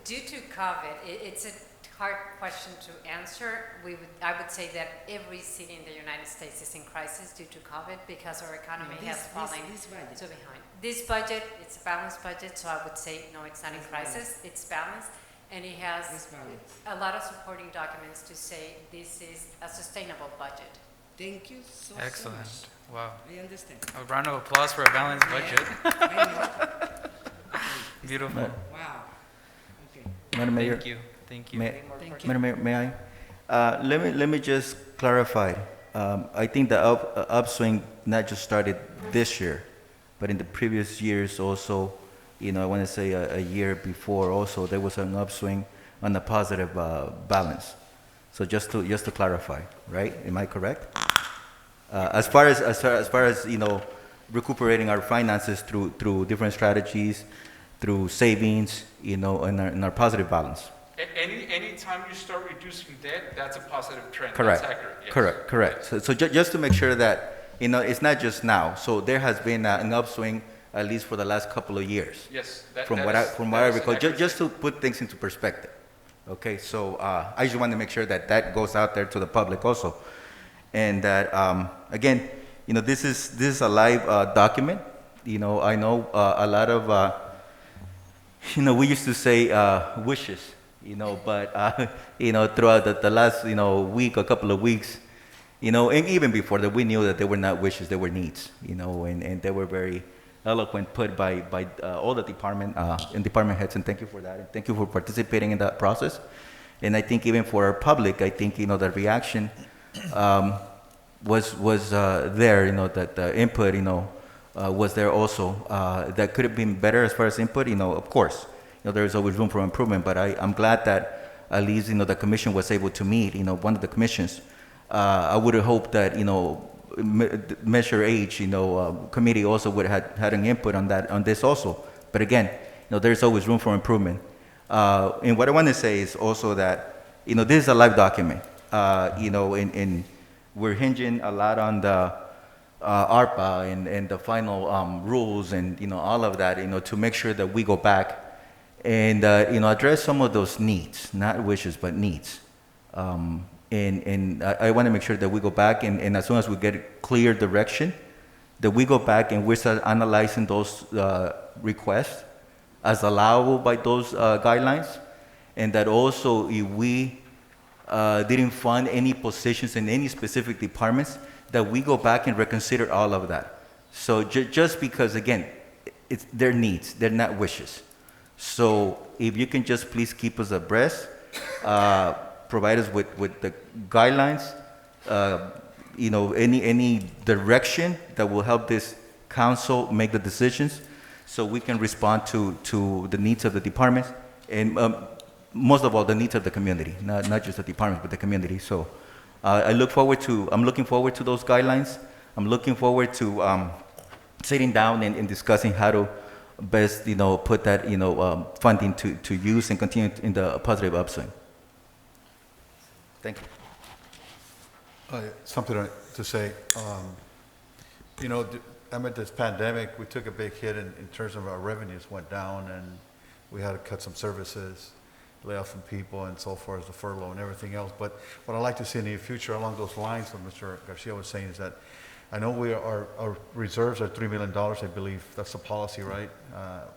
Due to COVID, it's a hard question to answer. I would say that every city in the United States is in crisis due to COVID because our economy has fallen so behind. This budget, it's a balanced budget, so I would say no, it's not in crisis. It's balanced, and it has a lot of supporting documents to say this is a sustainable budget. Thank you so Excellent. much. Wow. I understand. A round of applause for a balanced budget. I know. Beautiful. Wow. Okay. Madam Mayor. Thank you. Thank you. Thank you. Madam Mayor, may I? Let me just clarify. I think the upswing not just started this year, but in the previous years also, I want to say a year before also, there was an upswing on the positive balance. So just to clarify, right? Am I correct? As far as recuperating our finances through different strategies, through savings, in our positive balance. Any time you start reducing debt, that's a positive trend. Correct. That's accurate. Yes. Correct. So just to make sure that it's not just now. So there has been an upswing at least for the last couple of years. Yes. From what I recall, just to put things into perspective. Okay. So I just want to make sure that goes out there to the public also, and that again, this is a live document. I know a lot of we used to say wishes. But throughout the last week, a couple of weeks, and even before that, we knew that they were not wishes, they were needs, and they were very eloquent put by all the department and department heads, and thank you for that, and thank you for participating in that process. And I think even for our public, I think the reaction was there, that the input was there also. That could have been better as far as input, of course. There is always room for improvement, but I'm glad that at least the commission was able to meet. One of the commissions. I would have hoped that Measure H, committee also would have had an input on this also. But again, there's always room for improvement. And what I want to say is also that this is a live document. And we're hinging a lot on the ARPA and the final rules and all of that. To make sure that we go back and address some of those needs, not wishes, but needs. And I want to make sure that we go back and as soon as we get clear direction, that we go back and we start analyzing those requests as allowable by those guidelines, and that also if we didn't fund any positions in any specific departments, that we go back and reconsider all of that. So just because, again, it's their needs, they're not wishes. So if you can just please keep us abreast, provide us with the guidelines, any direction that will help this council make the decisions, so we can respond to the needs of the departments and most of all the needs of the community, not just the departments but the community. So I'm looking forward to those guidelines. I'm looking forward to sitting down and discussing how to best, put that, funding to use and continue in the positive upswing. Thank you. Something to say. Amid this pandemic, we took a big hit in terms of our revenues went down, and we had to cut some services, lay off some people, and so forth, the furlough and everything else. But what I'd like to see in the future along those lines, what Mr. Garcia was saying, is that I know our reserves are $3 million, I believe. That's the policy, right?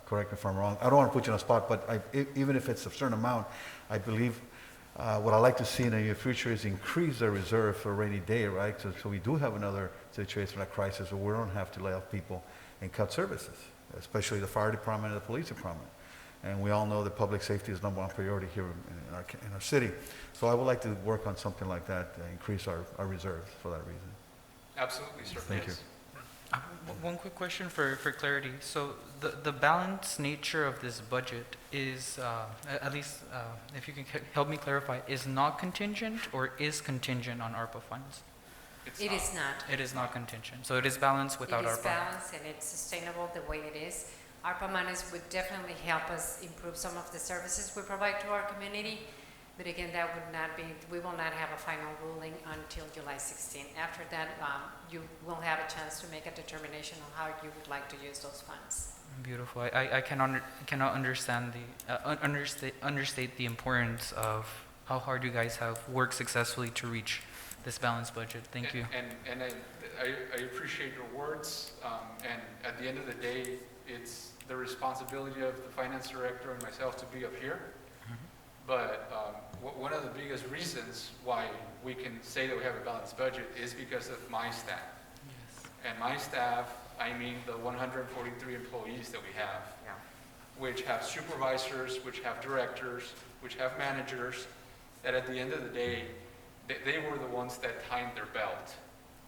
Correct me if I'm wrong. I don't want to put you on the spot, but even if it's a certain amount, I believe what I'd like to see in the near future is increase the reserve for a rainy day, right? So we do have another situation, a crisis, where we don't have to lay off people and cut services, especially the fire department and the police department. And we all know that public safety is number one priority here in our city. So I would like to work on something like that, increase our reserves for that reason. Absolutely, sir. Thank you. One quick question for clarity. So the balanced nature of this budget is, at least if you can help me clarify, is not contingent or is contingent on ARPA funds? It is not. It is not contingent. So it is balanced without ARPA. It is balanced and it's sustainable the way it is. ARPA monies would definitely help us improve some of the services we provide to our community. But again, that would not be, we will not have a final ruling until July 16th. After that, you will have a chance to make a determination on how you would like to use those funds. Beautiful. I cannot understand understate the importance of how hard you guys have worked successfully to reach this balanced budget. Thank you. And I appreciate your words. And at the end of the day, it's the responsibility of the finance director and myself to be up here. But one of the biggest reasons why we can say that we have a balanced budget is because of my staff. And my staff, I mean the 143 employees that we have, Yeah. which have supervisors, which have directors, which have managers, that at the end of the day, they were the ones that tightened their belt,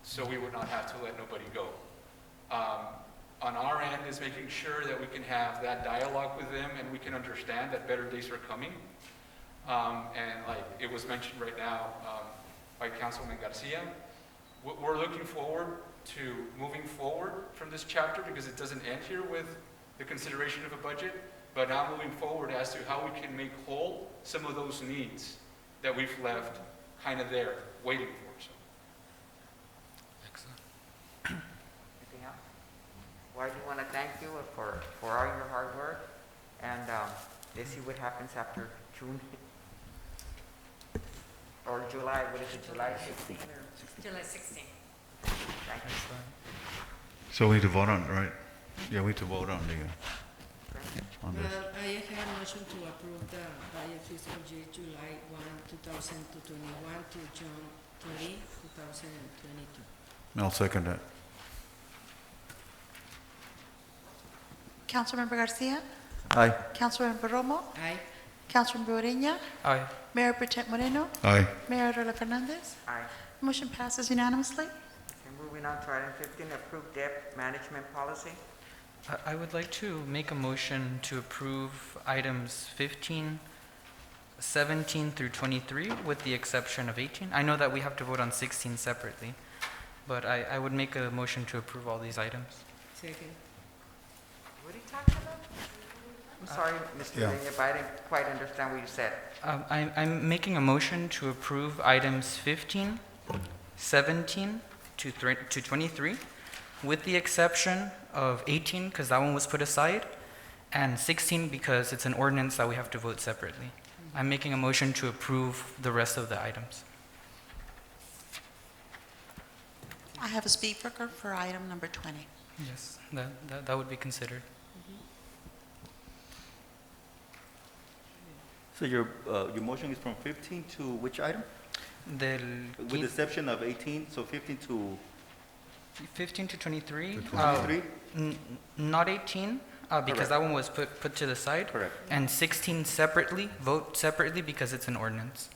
so we would not have to let nobody go. On our end is making sure that we can have that dialogue with them and we can understand that better days are coming. And like it was mentioned right now by Councilman Garcia, we're looking forward to moving forward from this chapter because it doesn't end here with the consideration of a budget, but now moving forward as to how we can make whole some of those needs that we've left kind of there, waiting for. So. Excellent. Anything else? Well, I do want to thank you for all your hard work, and let's see what happens after June or July. What is it, July 16th? July 16th. Thank you. So we need to vote on it, right? Yeah, we need to vote on this. I have a motion to approve the budget fiscal year July 1, 2021 to June 30, 2022. I'll second that. Councilmember Garcia, Aye. Councilmember Romo, Aye. Councilmember Ureña, Aye. Mayor Pro Tem Moreno, Aye. Mayor Arreola Fernandez. Aye. Motion passes unanimously. Okay, moving on to item 15, approved debt management policy. I would like to make a motion to approve items 15, 17 through 23 with the exception of 18. I know that we have to vote on 16 separately, but I would make a motion to approve all these items. Second. What are you talking about? I'm sorry, Mr. Yeah. Ureña, but I didn't quite understand what you said. I'm making a motion to approve items 15, 17 to 23 with the exception of 18 because that one was put aside and 16 because it's an ordinance that we have to vote separately. I'm making a motion to approve the rest of the items. I have a speaker for item number 20. Yes, that would be considered. So your motion is from 15 to which item? With the exception of 18, so 15 to 15 to 23. To 23? Not 18, because Correct. that one was put to the side. Correct. And 16 separately, vote separately because it's an ordinance.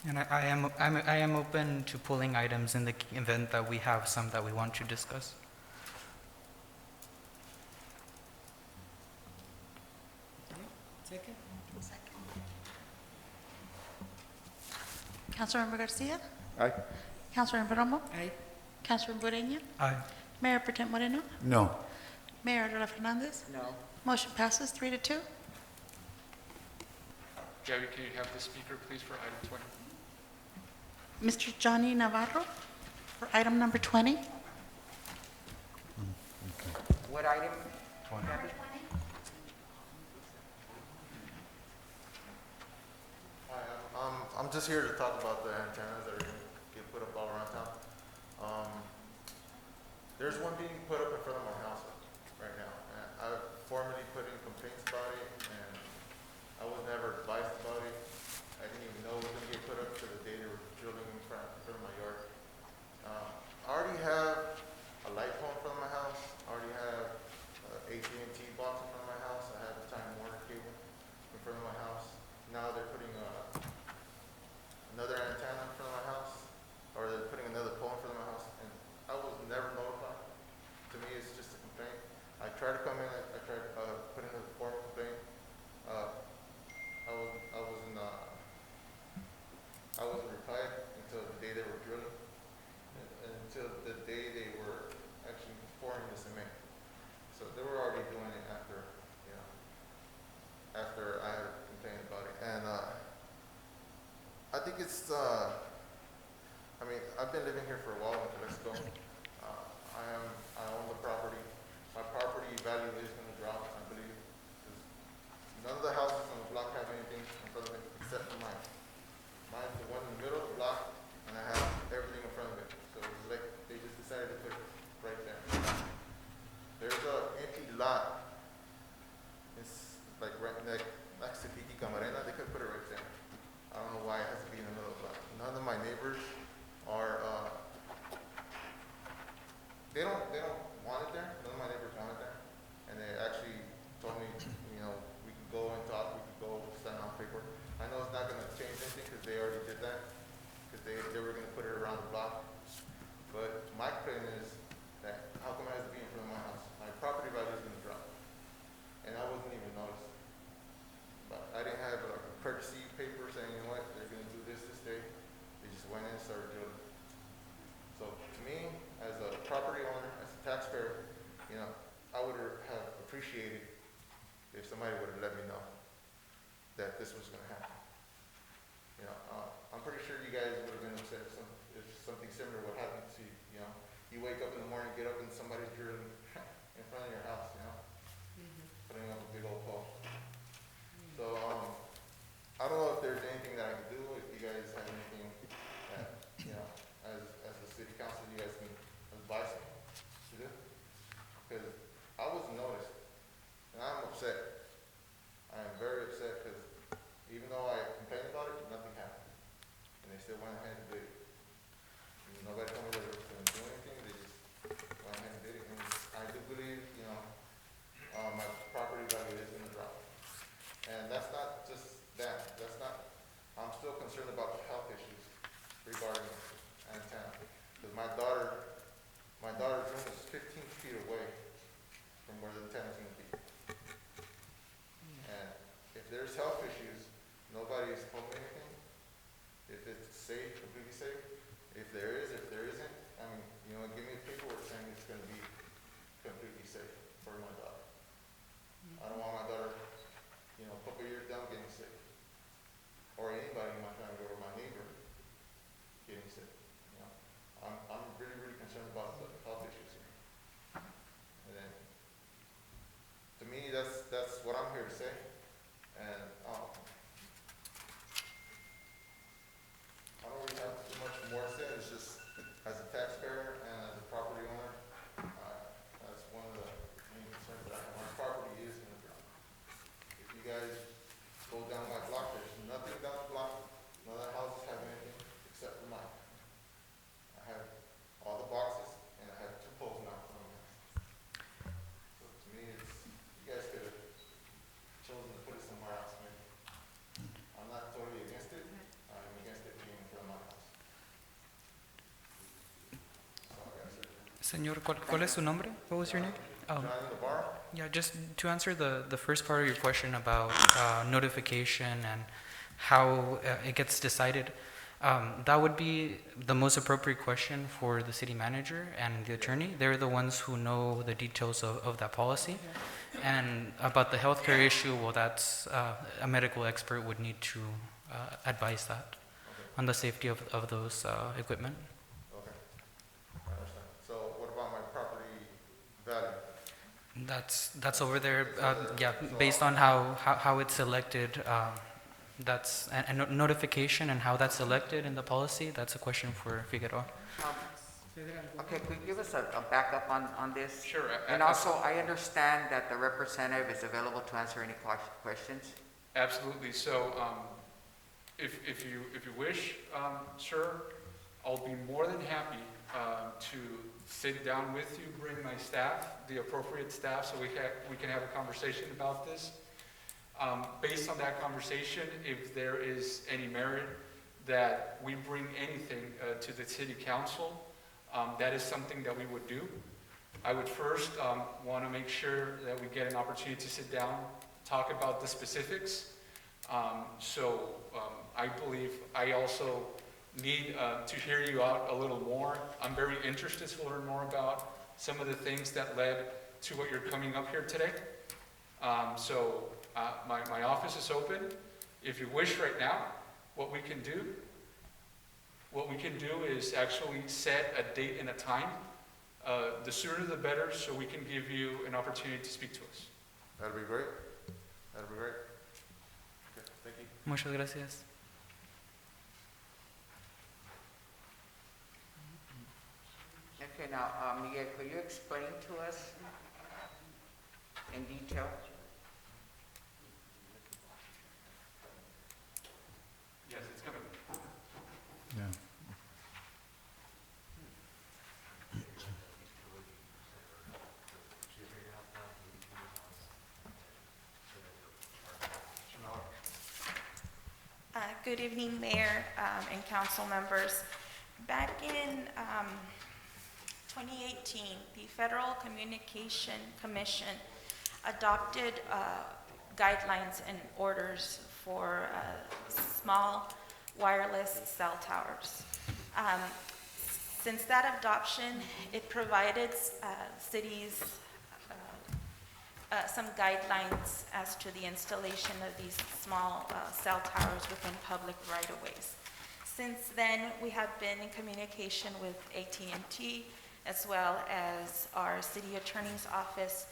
And I am open to pulling items in the event that we have some that we want to discuss. Second. Councilmember Garcia, Aye. Councilmember Romo, Aye. Councilmember Ureña, Aye. Mayor Pro Tem Moreno, No. Mayor Arreola Fernandez. No. Motion passes 3-2. Gabby, can you have the speaker, please, for item 20? Mr. Johnny Navarro for item number 20. What item? 20. Gabby? Hi, I'm just here to talk about the antennas that are going to get put up all around town. There's one being put up in front of my house right now. And I've formally put in complaints about it, and I was never advised about it. I didn't even know it was going to get put up to the day they were drilling in front of my yard. I already have a light pole in front of my house. I already have AT&T box in front of my house. I have a Time Warner cable in front of my house. Now they're putting another antenna in front of my house, or they're putting another pole in front of my house, and I was never notified. To me, it's just a complaint. I tried to come in, I tried to put in a formal complaint. I wasn't replied until the day they were drilling, and until the day they were actually pouring the cement. So they were already doing it after, after I had complained about it. And I think it's, I mean, I've been living here for a while in Calexico. I own the property. My property value is going to drop, I believe, because none of the houses on the block have anything in front of it. except for mine. Mine's the one in the middle of the block, and I have everything in front of it. So it's like they just decided to put it right there. There's an empty lot. It's like right next to Tiki Camarena. They could put it right there. I don't know why it has to be in the middle of the block. None of my neighbors are, they don't want it there. None of my neighbors want it there. And they actually told me, you know, we can go and talk, we can go sign on paper. I know it's not gonna change anything because they already did that, because they were gonna put it around the block. But my complaint is that how come it has to be in front of my house? My property value is gonna drop. And I wasn't even noticed. But I didn't have a courtesy paper saying, you know what, they're gonna do this day. They just went in and started doing it. So to me, as a property owner, as a taxpayer, you know, I would have appreciated if somebody would have let me know that this was gonna happen. You know, I'm pretty sure you guys would have been upset if something similar would happen to you. You know, you wake up in the morning, get up, and somebody's drilling in front of your house. You know, putting up a big old pole. So I don't know if there's anything that I can do. If you guys have anything that, you know, as a city council, you guys can advise me to do. Because I was noticed, and I'm upset. I am very upset because even though I complained about it, nothing happened. And they still went ahead and did it. And nobody told me that they were going to do anything. They just went ahead and did it. And I do believe, you know, my property value is going to drop. And that's not just that. That's not, I'm still concerned about the health issues regarding the antenna. Because my daughter's room is 15 feet away from where the antenna's going to be. And if there's health issues, nobody's told me anything. If it's safe, completely safe. If there is, if there isn't, I mean, you know, give me a paperwork saying it's going to be completely safe for my daughter. I don't want my daughter, you know, a couple years down getting sick. Or anybody in my family or my neighbor getting sick. You know, I'm really, really concerned about the health issues here. And then, to me, that's what I'm here to say. And I don't really have too much more to say. It's just, as a taxpayer and as a property owner, that's one of the main concerns that I have. My property is going to drop. If you guys go down my block, there's nothing down the block. None of the houses have anything except for mine. I have all the boxes, and I have 2 poles now from them. So to me, you guys could have chosen to put it somewhere else, maybe. I'm not totally against it. I'm against it being in front of my house. That's all I gotta say. Señor, ¿cuál es su nombre? What was your name? Johnny the bar. Yeah, just to answer the first part of your question about notification and how it gets decided, that would be the most appropriate question for the city manager and the attorney. They're the ones who know the details of that policy. And about the healthcare issue, well, that's a medical expert would need to advise that on the safety of those equipment. Okay, I understand. So what about my property value? That's over there. Yeah, based on how it's selected, that's and notification and how that's selected in the policy. That's a question for Figueroa. Okay, could you give us a backup on this? Sure. And also, I understand that the representative is available to answer any questions. Absolutely. So, if you wish, sir, I'll be more than happy to sit down with you, bring my staff, the appropriate staff, so we can have a conversation about this. Based on that conversation, if there is any merit that we bring anything to the city council, that is something that we would do. I would first want to make sure that we get an opportunity to sit down, talk about the specifics. I believe I also need to hear you out a little more. I'm very interested to learn more about some of the things that led to what you're coming up here today. My office is open. If you wish right now, what we can do is actually set a date and a time. The sooner the better, so we can give you an opportunity to speak to us. That'd be great. That'd be great. Okay, thank you. Muchas gracias. Okay, now, Miguel, could you explain to us in detail? Yes, it's coming. Yeah. Good evening, Mayor and council members. Back in 2018, the Federal Communication Commission adopted guidelines and orders for small wireless cell towers. Since that adoption, it provided cities some guidelines as to the installation of these small cell towers within public right-of-ways. Since then, we have been in communication with AT&T as well as our city attorney's office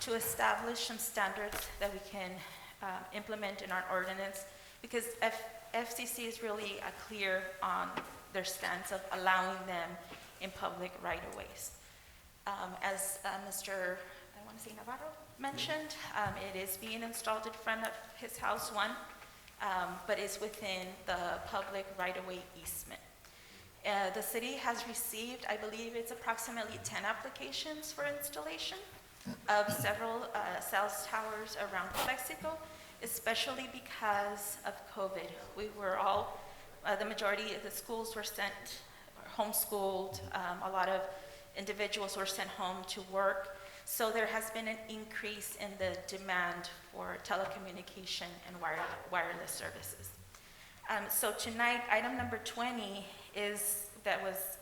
to establish some standards that we can implement in our ordinance, because FCC is really clear on their stance of allowing them in public right-of-ways. As Mr. Navarro mentioned, it is being installed in front of his house, but is within the public right-of-way easement. The city has received, I believe it's approximately 10 applications for installation of several cell towers around Calexico, especially because of COVID. We were all, the majority of the schools were sent, homeschooled, a lot of individuals were sent home to work. So there has been an increase in the demand for telecommunication and wireless services. So tonight, item number 20 that was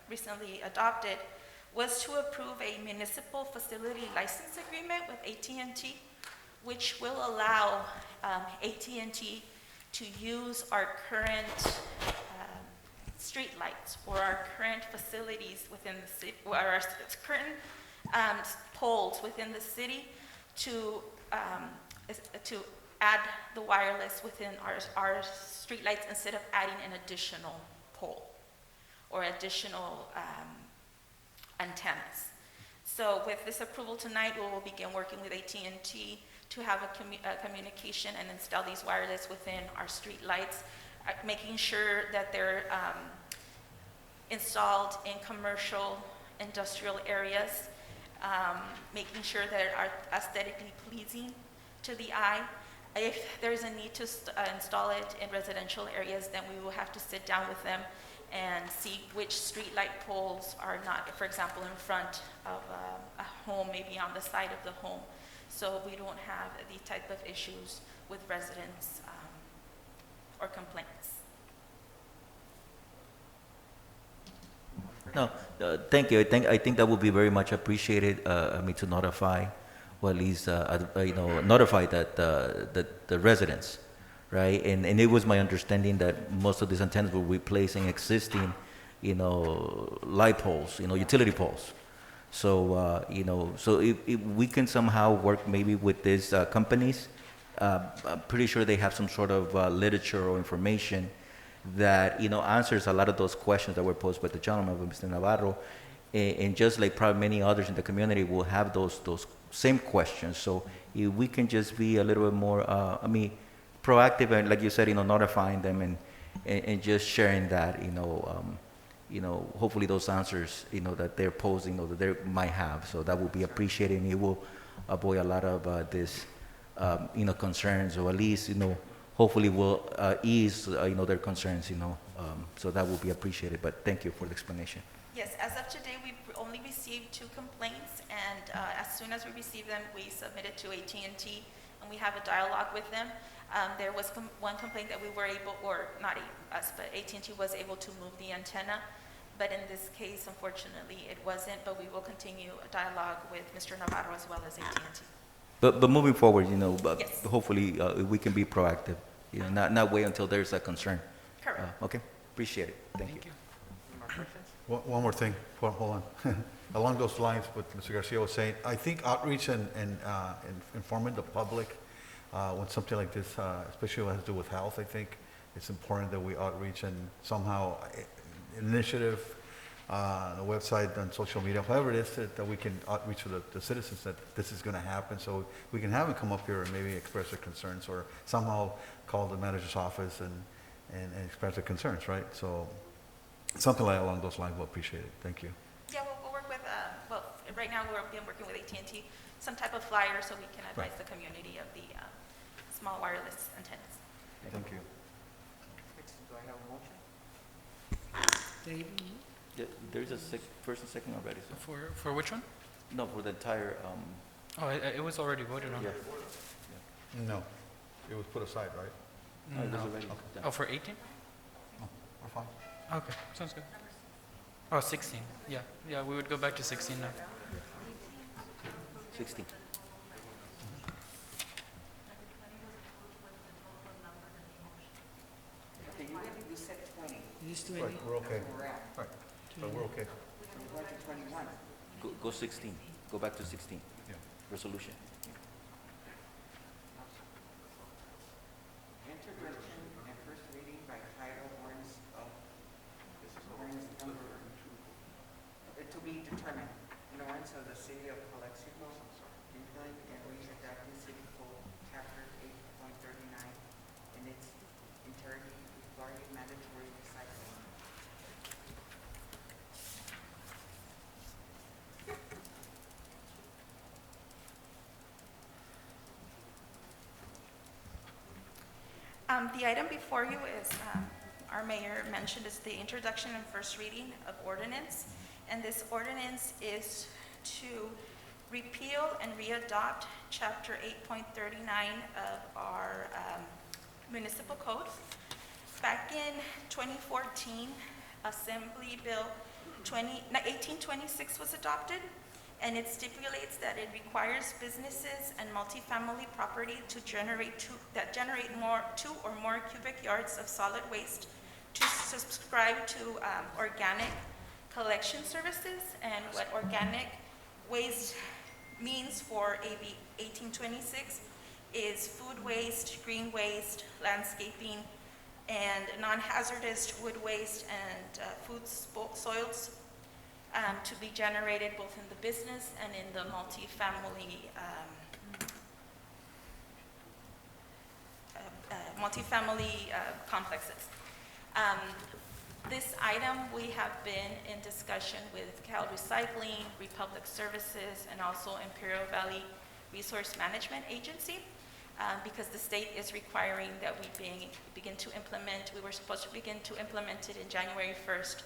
recently adopted was to approve a municipal facility license agreement with AT&T, which will allow AT&T to use our current street lights or our current facilities within the city, or our current poles within the city to add the wireless within our streetlights instead of adding an additional pole or additional antennas. So with this approval tonight, we will begin working with AT&T to have a communication and install these wireless within our streetlights, making sure that they're installed in commercial, industrial areas, making sure that they are aesthetically pleasing to the eye. If there's a need to install it in residential areas, then we will have to sit down with them and see which street light poles are not, for example, in front of a home, maybe on the side of the home, so we don't have the type of issues with residents or complaints. No, thank you. I think that would be very much appreciated. To notify, or at least notify that the residents, right? And it was my understanding that most of these antennas were replacing existing, light poles, utility poles. So so if we can somehow work maybe with these companies, I'm pretty sure they have some sort of literature or information that answers a lot of those questions that were posed by the gentleman, Mr. Navarro, and just like probably many others in the community will have those same questions. So if we can just be a little bit more, proactive and, like you said, notifying them and just sharing that, hopefully those answers, that they're posing or that they might have. So that would be appreciated, and it will avoid a lot of this, concerns, or at least, hopefully will ease, their concerns, so that will be appreciated. But thank you for the explanation. Yes, as of today, we've only received 2 complaints, and as soon as we receive them, we submit it to AT&T, and we have a dialogue with them. There was one complaint that we were able, or not us, but AT&T was able to move the antenna, but in this case, unfortunately, it wasn't, but we will continue a dialogue with Mr. Navarro as well as AT&T. But moving forward, Yes. hopefully we can be proactive, not wait until there's a concern. Correct. Okay, appreciate it. Thank you. Any more questions? One more thing, hold on. Along those lines, what Mr. Garcia was saying, I think outreach and informing the public when something like this, especially what has to do with health, I think it's important that we outreach and somehow initiative, on the website, on social media, however it is that we can outreach to the citizens that this is going to happen, so we can have them come up here and maybe express their concerns or somehow call the manager's office and express their concerns, right? So something like along those lines, we'll appreciate it. Thank you. Yeah, we'll work with, well, right now we're been working with AT&T, some type of flyer so we can advise the community of the small wireless antennas. Thank you. Do I have a motion? Yeah, there's a first and second already. So. For which one? No, for the entire. Oh, it was already voted on. Yeah. No, it was put aside, right? No, it was No. already done. Oh, for 18? Oh, we're fine. Okay, sounds good. Oh, 16. Yeah, we would go back to 16 now. 16. Okay, you said 20. It is 20. Right, we're okay. We're at. Right, but we're okay. We're going to 21. Go 16. Go back to 16. Yeah. Resolution. Introduction and first reading by title ordinance number, to be determined, an ordinance of the city of Calexico, implementing and re-adapting city code chapter 8.39 in its entirety regarding mandatory recycling. The item before you is, our mayor mentioned, is the introduction and first reading of ordinance. And this ordinance is to repeal and readopt chapter 8.39 of our municipal code. Back in 2014, Assembly Bill 1826 was adopted, and it stipulates that it requires businesses and multifamily property to generate two or more cubic yards of solid waste to subscribe to organic collection services. And what organic waste means for AB 1826 is food waste, green waste, landscaping, and non-hazardous wood waste and food soils to be generated both in the business and in the multifamily complexes. This item, we have been in discussion with Cal Recycling, Republic Services, and also Imperial Valley Resource Management Agency, because the state is requiring that we begin to implement. We were supposed to begin to implement it in January 1st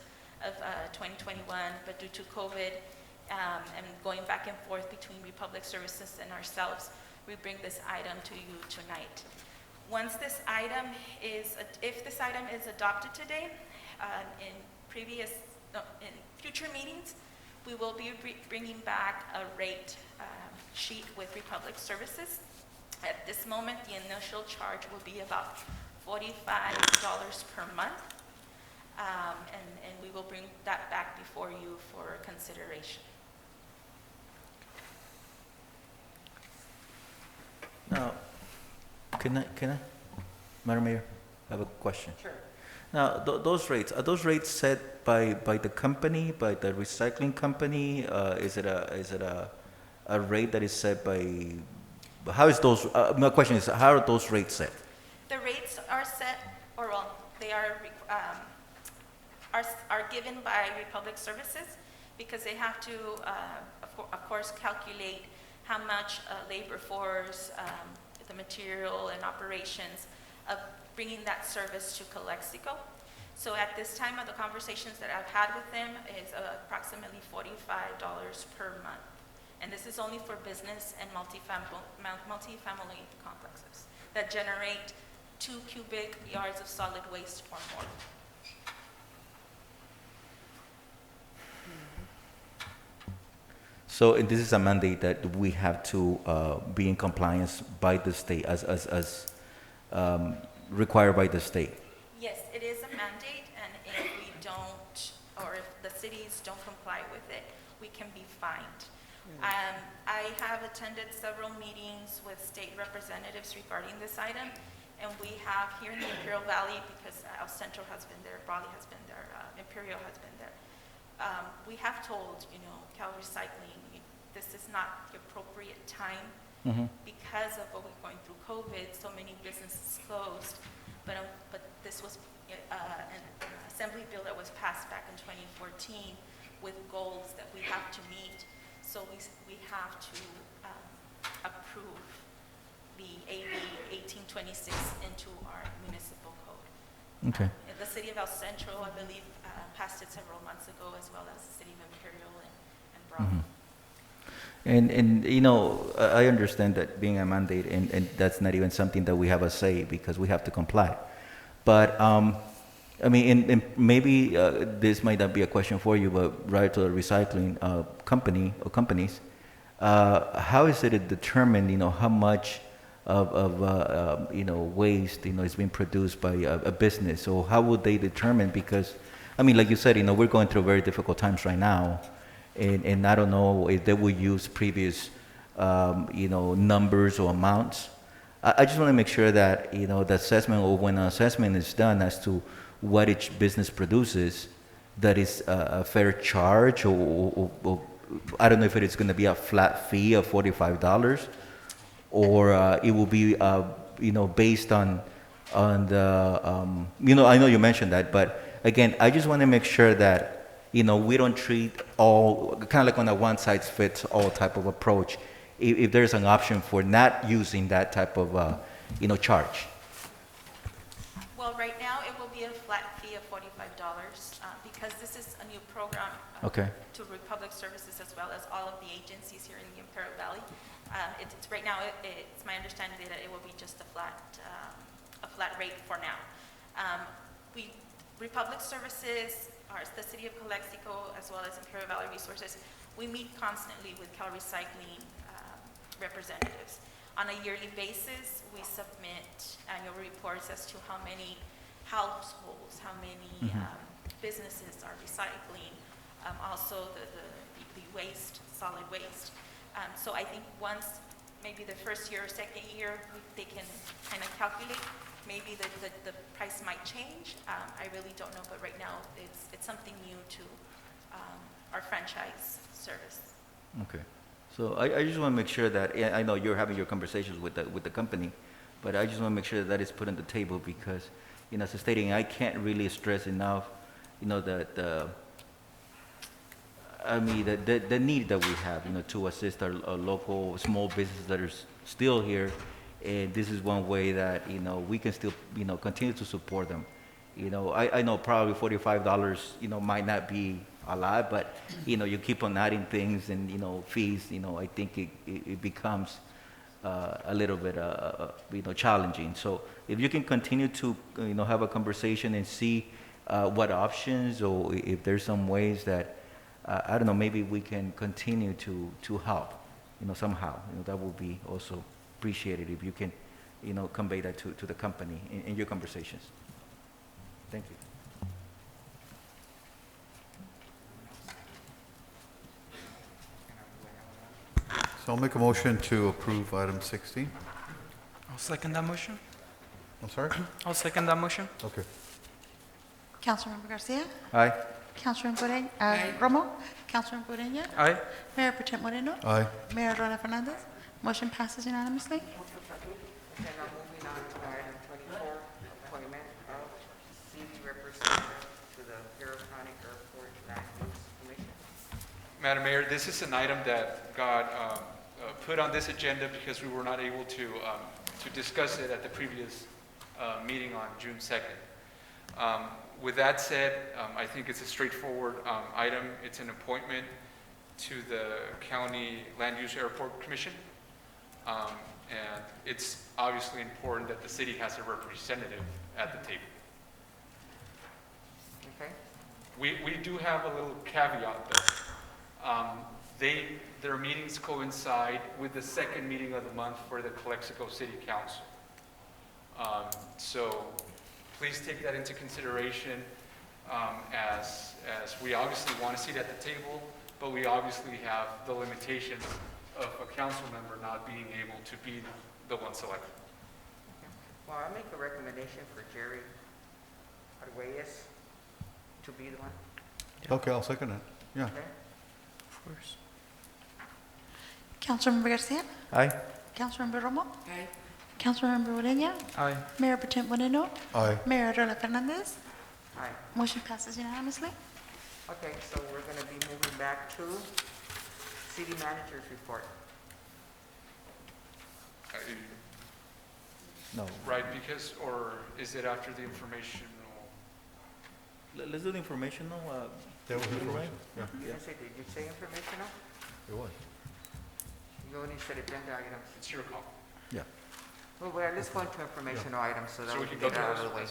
of 2021, but due to COVID and going back and forth between Republic Services and ourselves, we bring this item to you tonight. Once this item is, if this item is adopted today, in future meetings, we will be bringing back a rate sheet with Republic Services. At this moment, the initial charge will be about $45 per month, and we will bring that back before you for consideration. Now, can I, Madam Mayor, I have a question. Sure. Now, those rates, are those rates set by the company, by the recycling company? Is it a rate that is set by, how is those, my question is, how are those rates set? The rates are set, or well, they are given by Republic Services because they have to, of course, calculate how much labor force, the material and operations of bringing that service to Calexico. So at this time of the conversations that I've had with them is approximately $45 per month. And this is only for business and multifamily complexes that generate 2 cubic yards of solid waste or more. So, and this is a mandate that we have to be in compliance by the state, as required by the state. Yes, it is a mandate, and if we don't, or if the cities don't comply with it, we can be fined. I have attended several meetings with state representatives regarding this item, and we have here in the Imperial Valley, because El Centro has been there, Raleigh has been there, Imperial has been there. We have told, Cal Recycling, this is not the appropriate time because of what we're going through COVID, so many businesses closed. But this was an assembly bill that was passed back in 2014 with goals that we have to meet. So we have to approve the AB 1826 into our municipal code. Okay. The city of El Centro, I believe, passed it several months ago, as well as the city of Imperial and Bravo. And I understand that being a mandate, and that's not even something that we have a say because we have to comply. But I mean, and maybe this might not be a question for you, but right to the recycling company or companies, how is it determined? How much of waste is being produced by a business, or how would they determine? Because I mean, like you said, we're going through very difficult times right now, and I don't know if they will use previous numbers or amounts. I just want to make sure that the assessment, or when an assessment is done as to what each business produces, that is a fair charge, or I don't know if it is going to be a flat fee of $45, or it will be based on the I know you mentioned that, but again, I just want to make sure that we don't treat all kind of like on a one size fits all type of approach. If there's an option for not using that type of charge. Well, right now it will be a flat fee of $45 because this is a new program to Republic Services as well as all of the agencies here in the Imperial Valley. It's right now it's my understanding that it will be just a flat rate for now. Republic Services, the city of Calexico, as well as Imperial Valley Resources, we meet constantly with Cal Recycling representatives. On a yearly basis, we submit annual reports as to how many households, how many businesses are recycling, also the waste, solid waste. So I think once, maybe the first year or second year, they can kind of calculate. Maybe the price might change. I really don't know, but right now it's something new to our franchise service. Okay. So I just want to make sure that, I know you're having your conversations with the company, but I just want to make sure that is put on the table because, as a stating, I can't really stress enough, the need that we have, to assist our local small businesses that are still here. And this is one way that, we can still, continue to support them. I know probably $45, might not be a lot, but, you keep on adding things and, fees, I think it becomes a little bit, challenging. So if you can continue to, have a conversation and see what options, or if there's some ways that, I don't know, maybe we can continue to help, somehow, that would be also appreciated if you can, convey that to the company in your conversations. Thank you. So I'll make a motion to approve item 16. I'll second that motion. I'm sorry? I'll second that motion. Okay. Councilmember Garcia? Aye. Councilmember Romo? Councilmember Ureña? Aye. Mayor Pro Tem Moreno? Aye. Mayor Roda Fernandez? Motion passes unanimously. And now moving on to item 24, appointment of city representative to the Imperial County Airport Land Use Commission. Madam Mayor, this is an item that got put on this agenda because we were not able to discuss it at the previous meeting on June 2nd. With that said, I think it's a straightforward item. It's an appointment to the County Land Use Airport Commission. And it's obviously important that the city has a representative at the table. Okay. We do have a little caveat though. Their meetings coincide with the second meeting of the month for the Calexico City Council. So please take that into consideration as we obviously want a seat at the table, but we obviously have the limitations of a council member not being able to be the one selected. Well, I make a recommendation for Jerry Arguelles to be the one. Okay, I'll second it. Yeah. Okay? Of course. Councilmember Garcia, Aye. Councilmember Romo, Aye. Councilmember Urania, Aye. Mayor Potem Moreno, Aye. Mayor Arreola Fernandez. Aye. Motion passes unanimously. Okay, so we're going to be moving back to city manager's report. No. Right, because, or is it after the informational? Let's do the informational. That was right? information. Yeah, Did you say informational? it was. You only said agenda items. It's your call. Yeah. Well, let's go into informational items so that So we we can can go get it out through of the way.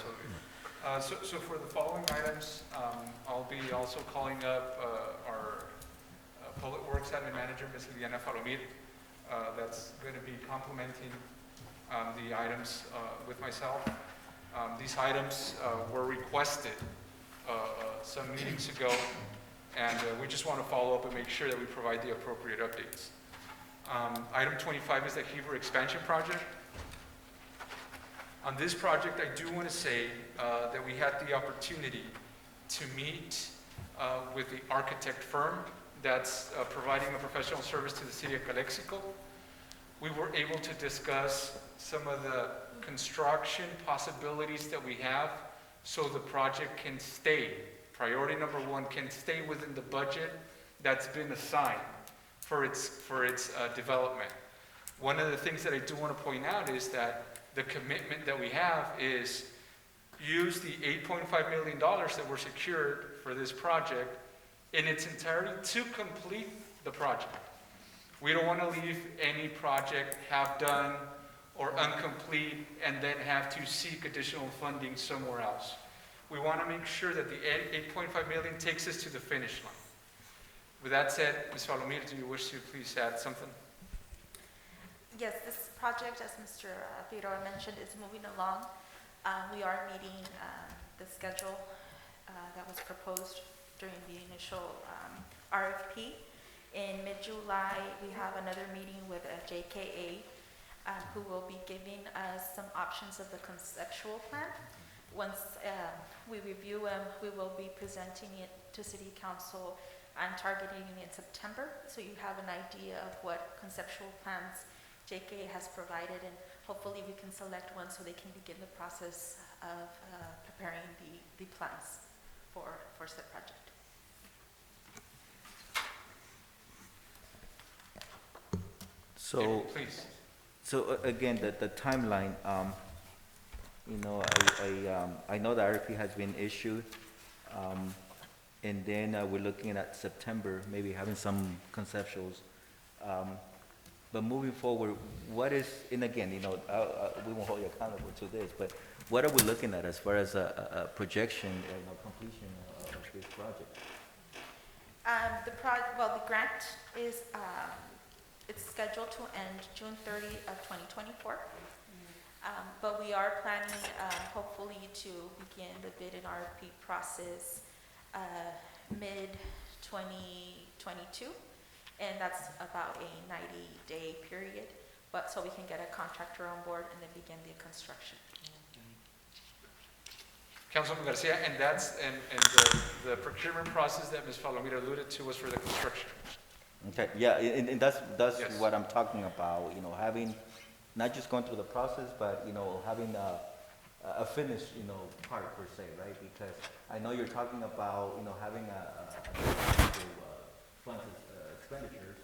those. So for the following items, I'll be also calling up our Public Works Admin Manager, Ms. Liliana Falomir. That's going to be complementing the items with myself. These items were requested some meetings ago, and we just want to follow up and make sure that we provide the appropriate updates. Item 25 is the Heber expansion project. On this project, I do want to say that we had the opportunity to meet with the architect firm that's providing a professional service to the city of Calexico. We were able to discuss some of the construction possibilities that we have so the project can stay, priority number one, can stay within the budget that's been assigned for its development. One of the things that I do want to point out is that the commitment that we have is use the $8.5 million that were secured for this project in its entirety to complete the project. We don't want to leave any project half done or incomplete and then have to seek additional funding somewhere else. We want to make sure that the $8.5 million takes us to the finish line. With that said, Ms. Falomir, do you wish to please add something? Yes, this project, as Mr. Figueroa mentioned, is moving along. We are meeting the schedule that was proposed during the initial RFP. In mid-July, we have another meeting with JKA, who will be giving us some options of the conceptual plan. Once we review them, we will be presenting it to City Council and targeting in September, so you have an idea of what conceptual plans JKA has provided, and hopefully we can select one so they can begin the process of preparing the plans for said project. So, please. So again, the timeline, you know, I know the RFP has been issued, and then we're looking at September, maybe having some conceptuals. But moving forward, what is, and again, you know, we won't hold you accountable to this, but what are we looking at as far as a projection and completion of this project? The grant is, it's scheduled to end June 30 of 2024. But we are planning, hopefully, to begin the bid and RFP process mid-2022. And that's about a 90-day period, but so we can get a contractor on board and then begin the construction. Councilman Garcia, and that's, and the procurement process that Ms. Falomir alluded to was for the construction. Okay, yeah, and that's Yes. what I'm talking about, you know, having, not just going through the process, but, you know, having a finished, you know, part per se, right? Because I know you're talking about, you know, having funds expenditures,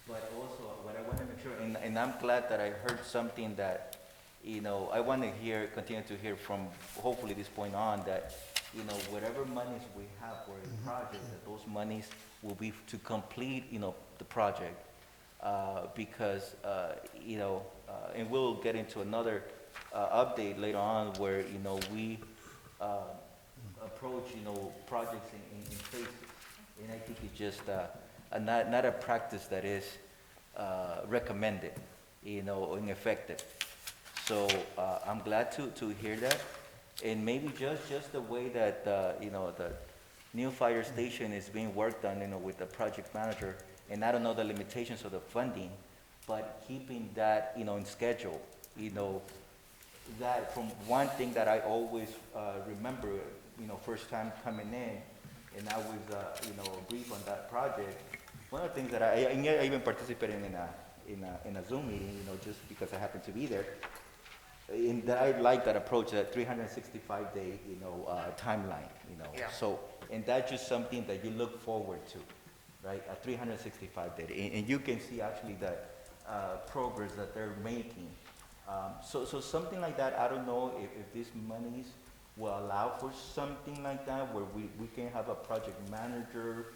but also what I want to make sure, and I'm glad that I heard something that, you know, I want to continue to hear from, hopefully this point on, that, you know, whatever monies we have for a project, that those monies will be to complete, you know, the project. Because, you know, and we'll get into another update later on where, you know, we approach, you know, projects in phases. And I think it's just not a practice that is recommended, you know, and effective. So I'm glad to hear that. And maybe just the way that, you know, new fire station is being worked on, with the project manager, and I don't know the limitations of the funding, but keeping that, in schedule, that from one thing that I always remember, first time coming in, and I was, brief on that project. One of the things that I even participated in a Zoom meeting, just because I happened to be there, and that I like that approach, that 365-day, timeline, Yeah. So, and that's just something that you look forward to, right? A 365-day, and you can see actually that progress that they're making. So something like that, I don't know if these monies will allow for something like that, where we can have a project manager,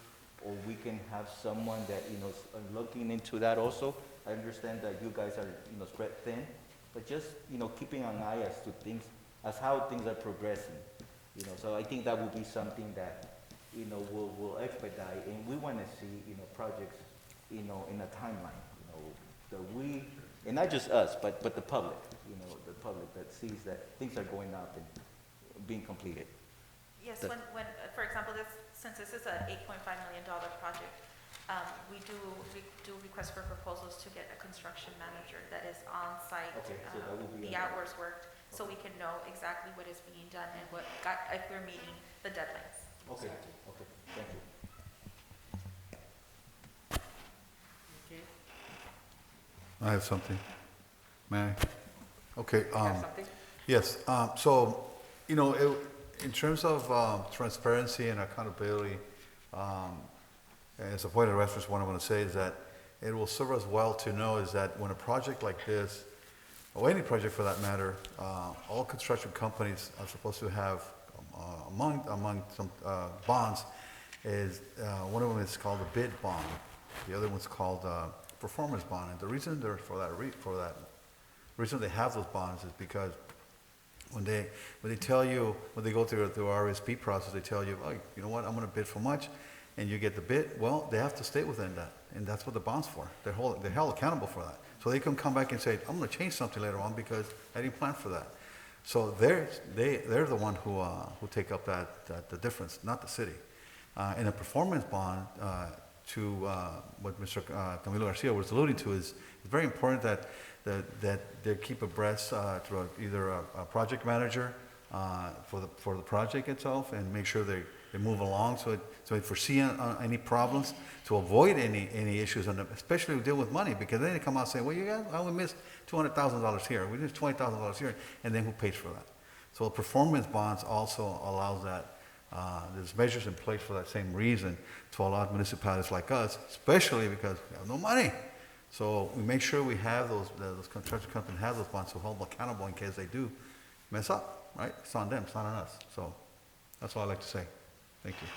or we can have someone that, is looking into that also. I understand that you guys are, spread thin, but just, keeping an eye as to things, as how things are progressing, So I think that will be something that, will expedite, and we want to see, projects, in a timeline, that we, and not just us, but the public, the public that sees that things are going up and being completed. Yes, The- when, for example, since this is a $8.5 million project, we do request for proposals to get a construction manager that is on site, Okay, so that will be the on- hours worked, so we can know exactly what is being done and if we're meeting the deadlines. Okay, thank you. Okay. I have something. May I? Okay. Have something? Yes. So, in terms of transparency and accountability, as a point of reference, what I want to say is that it will serve us well to know is that when a project like this, or any project for that matter, all construction companies are supposed to have among some bonds is one of them is called a bid bond, the other one's called performance bond, and the reason they're reason they have those bonds is because when they tell you, when they go through our RSP process, they tell you, oh, you know what, I'm going to bid for much, and you get the bid. Well, they have to stay within that, and that's what the bond's for. They're held accountable for that. So they can come back and say, I'm going to change something later on because I didn't plan for that. So they're the one who take up the difference, not the city. And a performance bond, to what Mr. Camilo Garcia was alluding to, is it's very important that they keep abreast through either a project manager for the project itself, and make sure they move along so they foresee any problems, to avoid any issues, and especially deal with money, because then they come out and say, well, you guys, we missed $200,000 here, we missed $20,000 here, and then who pays for that? So performance bonds also allows that. There's measures in place for that same reason, to allow municipalities like us, especially because we have no money. So we make sure we have those construction companies have those bonds to hold them accountable in case they do mess up, right? It's on them, it's not on us. So that's all I'd like to say. Thank you.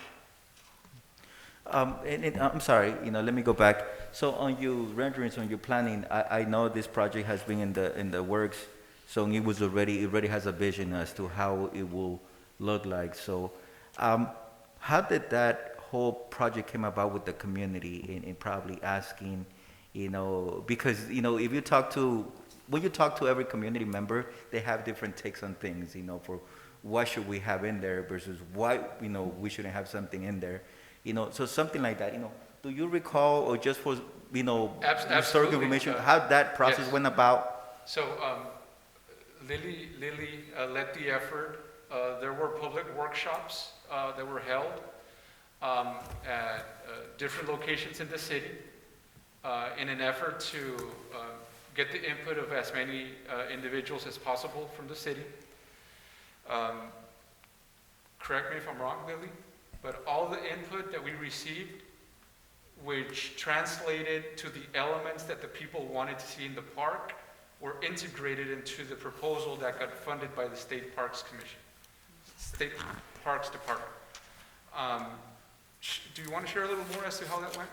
And I'm sorry, let me go back. So on your renderings, on your planning, I know this project has been in the works, so it already has a vision as to how it will look like. So how did that whole project came about with the community, and probably asking, because, if you when you talk to every community member, they have different takes on things, for what should we have in there versus why, we shouldn't have something in there. So something like that, do you recall, or just for, historical information, how that process yes. went about? So Lily led the effort. There were public workshops that were held at different locations in the city in an effort to get the input of as many individuals as possible from the city. Correct me if I'm wrong, Lily, but all the input that we received, which translated to the elements that the people wanted to see in the park, were integrated into the proposal that got funded by the State Parks Commission, State Parks Department. Do you want to share a little more as to how that went,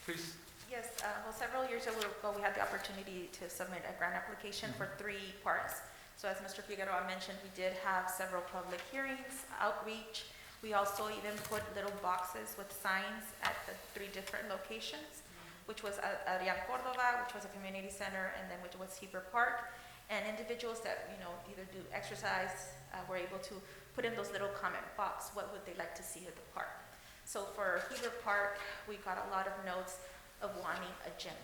please? Yes, well, several years ago, we had the opportunity to submit a grant application for 3 parks. So as Mr. Figueroa mentioned, we did have several public hearings, outreach. We also even put little boxes with signs at the 3 different locations, which was Adrian Cordova, which was a community center, and then which was Heber Park. And individuals that, either do exercise, were able to put in those little comment box, what would they like to see at the park. So for Heber Park, we got a lot of notes of wanting a gym.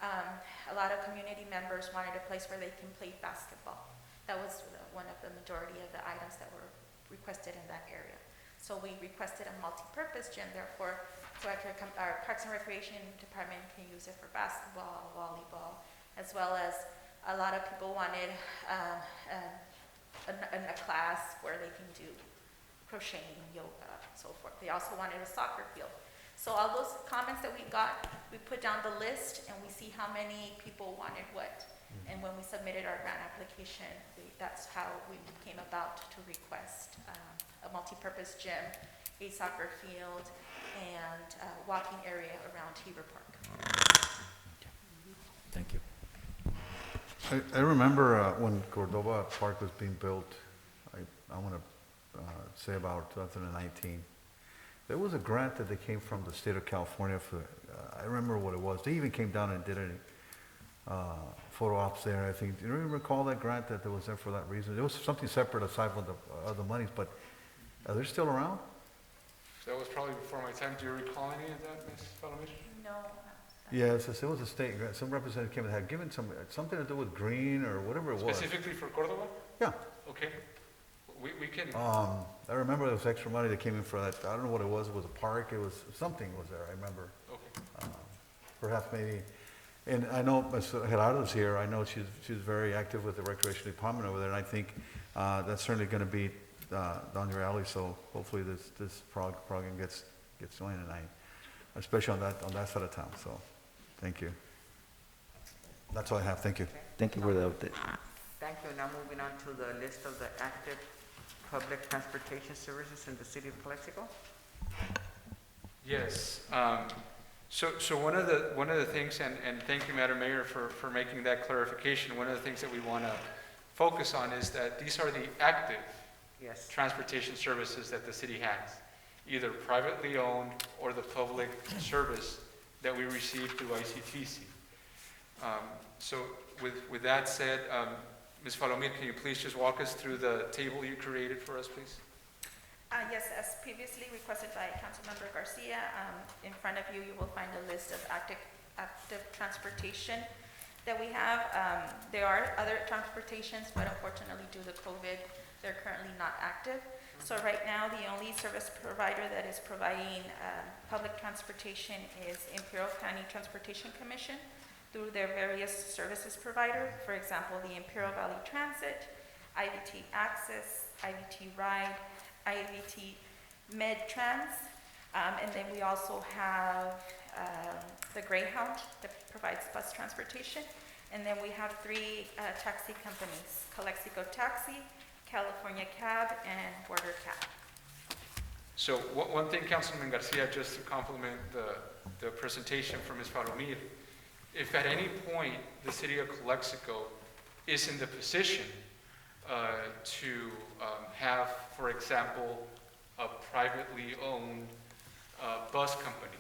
A lot of community members wanted a place where they can play basketball. That was one of the majority of the items that were requested in that area. So we requested a multi-purpose gym, therefore, so our Parks and Recreation Department can use it for basketball, volleyball, as well as a lot of people wanted a class where they can do crocheting, yoga, so forth. They also wanted a soccer field. So all those comments that we got, we put down the list and we see how many people wanted what. And when we submitted our grant application, that's how we came about to request a multi-purpose gym, a soccer field, and a walking area around Heber Park. Thank you. I remember when Cordova Park was being built, I want to say about 2019, there was a grant that they came from the state of California for, I remember what it was. They even came down and did a photo ops there, I think. Do you recall that grant that was there for that reason? It was something separate aside from the other monies, but are they still around? That was probably before my time. Do you recall any of that, Ms. Palomino? No. Yes, it was a state grant. Some representative came and had given something to do with green or whatever it was. Specifically for Cordova? Yeah. Okay. We can. I remember there was extra money that came in for that. I don't know what it was. It was a park. It was something was there. I remember. Okay. Perhaps maybe. And I know Ms. Gerardo's here. I know she's very active with the recreation department over there, and I think that's certainly going to be down your alley. So hopefully this program gets going, and especially on that side of town. So thank you. That's all I have. Thank you. Thank you for the update. Thank you. Now moving on to the list of the active public transportation services in the city of Calexico. Yes. So one of the things, and thank you, Madam Mayor, for making that clarification. One of the things that we want to focus on is that these are the active transportation services that the city has, either privately owned or the public service that we receive through ICTC. So with that said, Ms. Palomir, can you please just walk us through the table you created for us, please? Yes, as previously requested by Councilmember Garcia, in front of you, you will find a list of active transportation that we have. There are other transportations, but unfortunately due to COVID, they're currently not active. So right now, the only service provider that is providing public transportation is Imperial County Transportation Commission through their various services provider. For example, the Imperial Valley Transit, IVT Access, IVT Ride, IVT MedTrans, and then we also have the Greyhound that provides bus transportation, and then we have three taxi companies, Calexico Taxi, California Cab, and Border Cab. So one thing, Councilman Garcia, just to complement the presentation from Ms. Palomir, if at any point the city of Calexico is in the position to have, for example, a privately owned bus company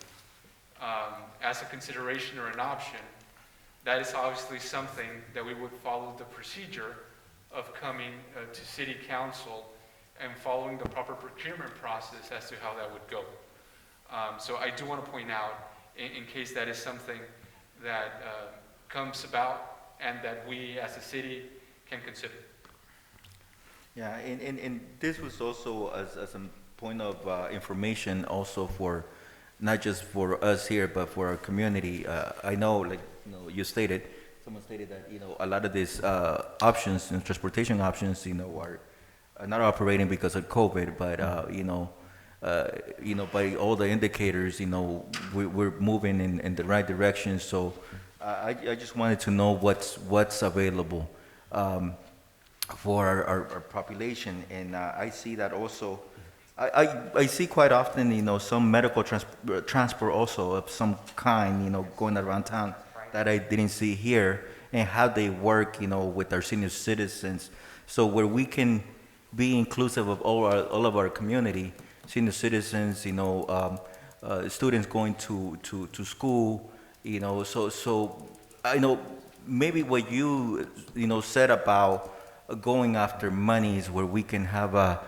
as a consideration or an option, that is obviously something that we would follow the procedure of coming to city council and following the proper procurement process as to how that would go. So I do want to point out, in case that is something that comes about and that we as a city can consider. Yeah, and this was also as a point of information also for, not just for us here, but for our community. I know, like someone stated that, a lot of these options and transportation options, are not operating because of COVID, but, by all the indicators, we're moving in the right direction. So I just wanted to know what's available for our population. And I see that also, I see quite often, some medical transport also of some kind, going around town that I didn't see here, and how they work, with our senior citizens. So where we can be inclusive of all of our community, senior citizens, students going to school, so I know maybe what you, said about going after monies where we can have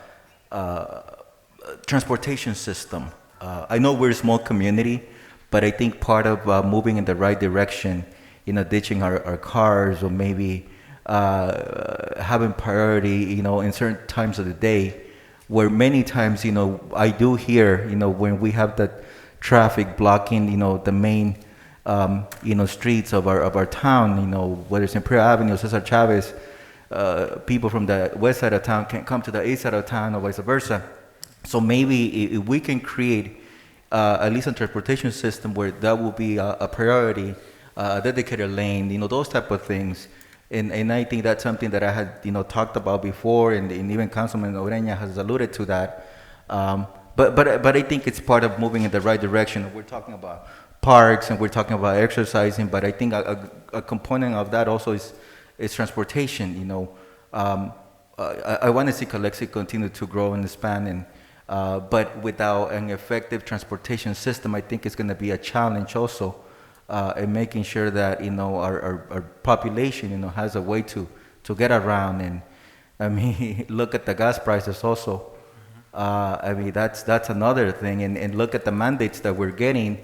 transportation system. I know we're a small community, but I think part of moving in the right direction, ditching our cars, or maybe having priority, in certain times of the day, where many times, I do hear, when we have that traffic blocking, the main, streets of our town, whether it's Imperial Avenue, Cesar Chavez, people from the west side of town can't come to the east side of town, or vice versa. So maybe if we can create at least a transportation system where that will be a priority, a dedicated lane, those type of things. And I think that's something that I had, talked about before, and even Councilman Oreña has alluded to that. But I think it's part of moving in the right direction. We're talking about parks and we're talking about exercising, but I think a component of that also is transportation. I want to see Calexico continue to grow and expand, but without an effective transportation system, I think it's going to be a challenge also. And making sure that our population has a way to get around. And I mean, look at the gas prices also. I mean, that's another thing. And look at the mandates that we're getting.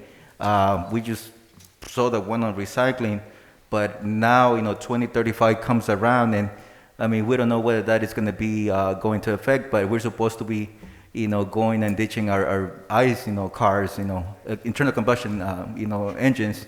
We just saw the one on recycling, but now 2035 comes around, and I mean, we don't know whether that is going to be going to effect. But we're supposed to be going and ditching our ICE cars, internal combustion engines.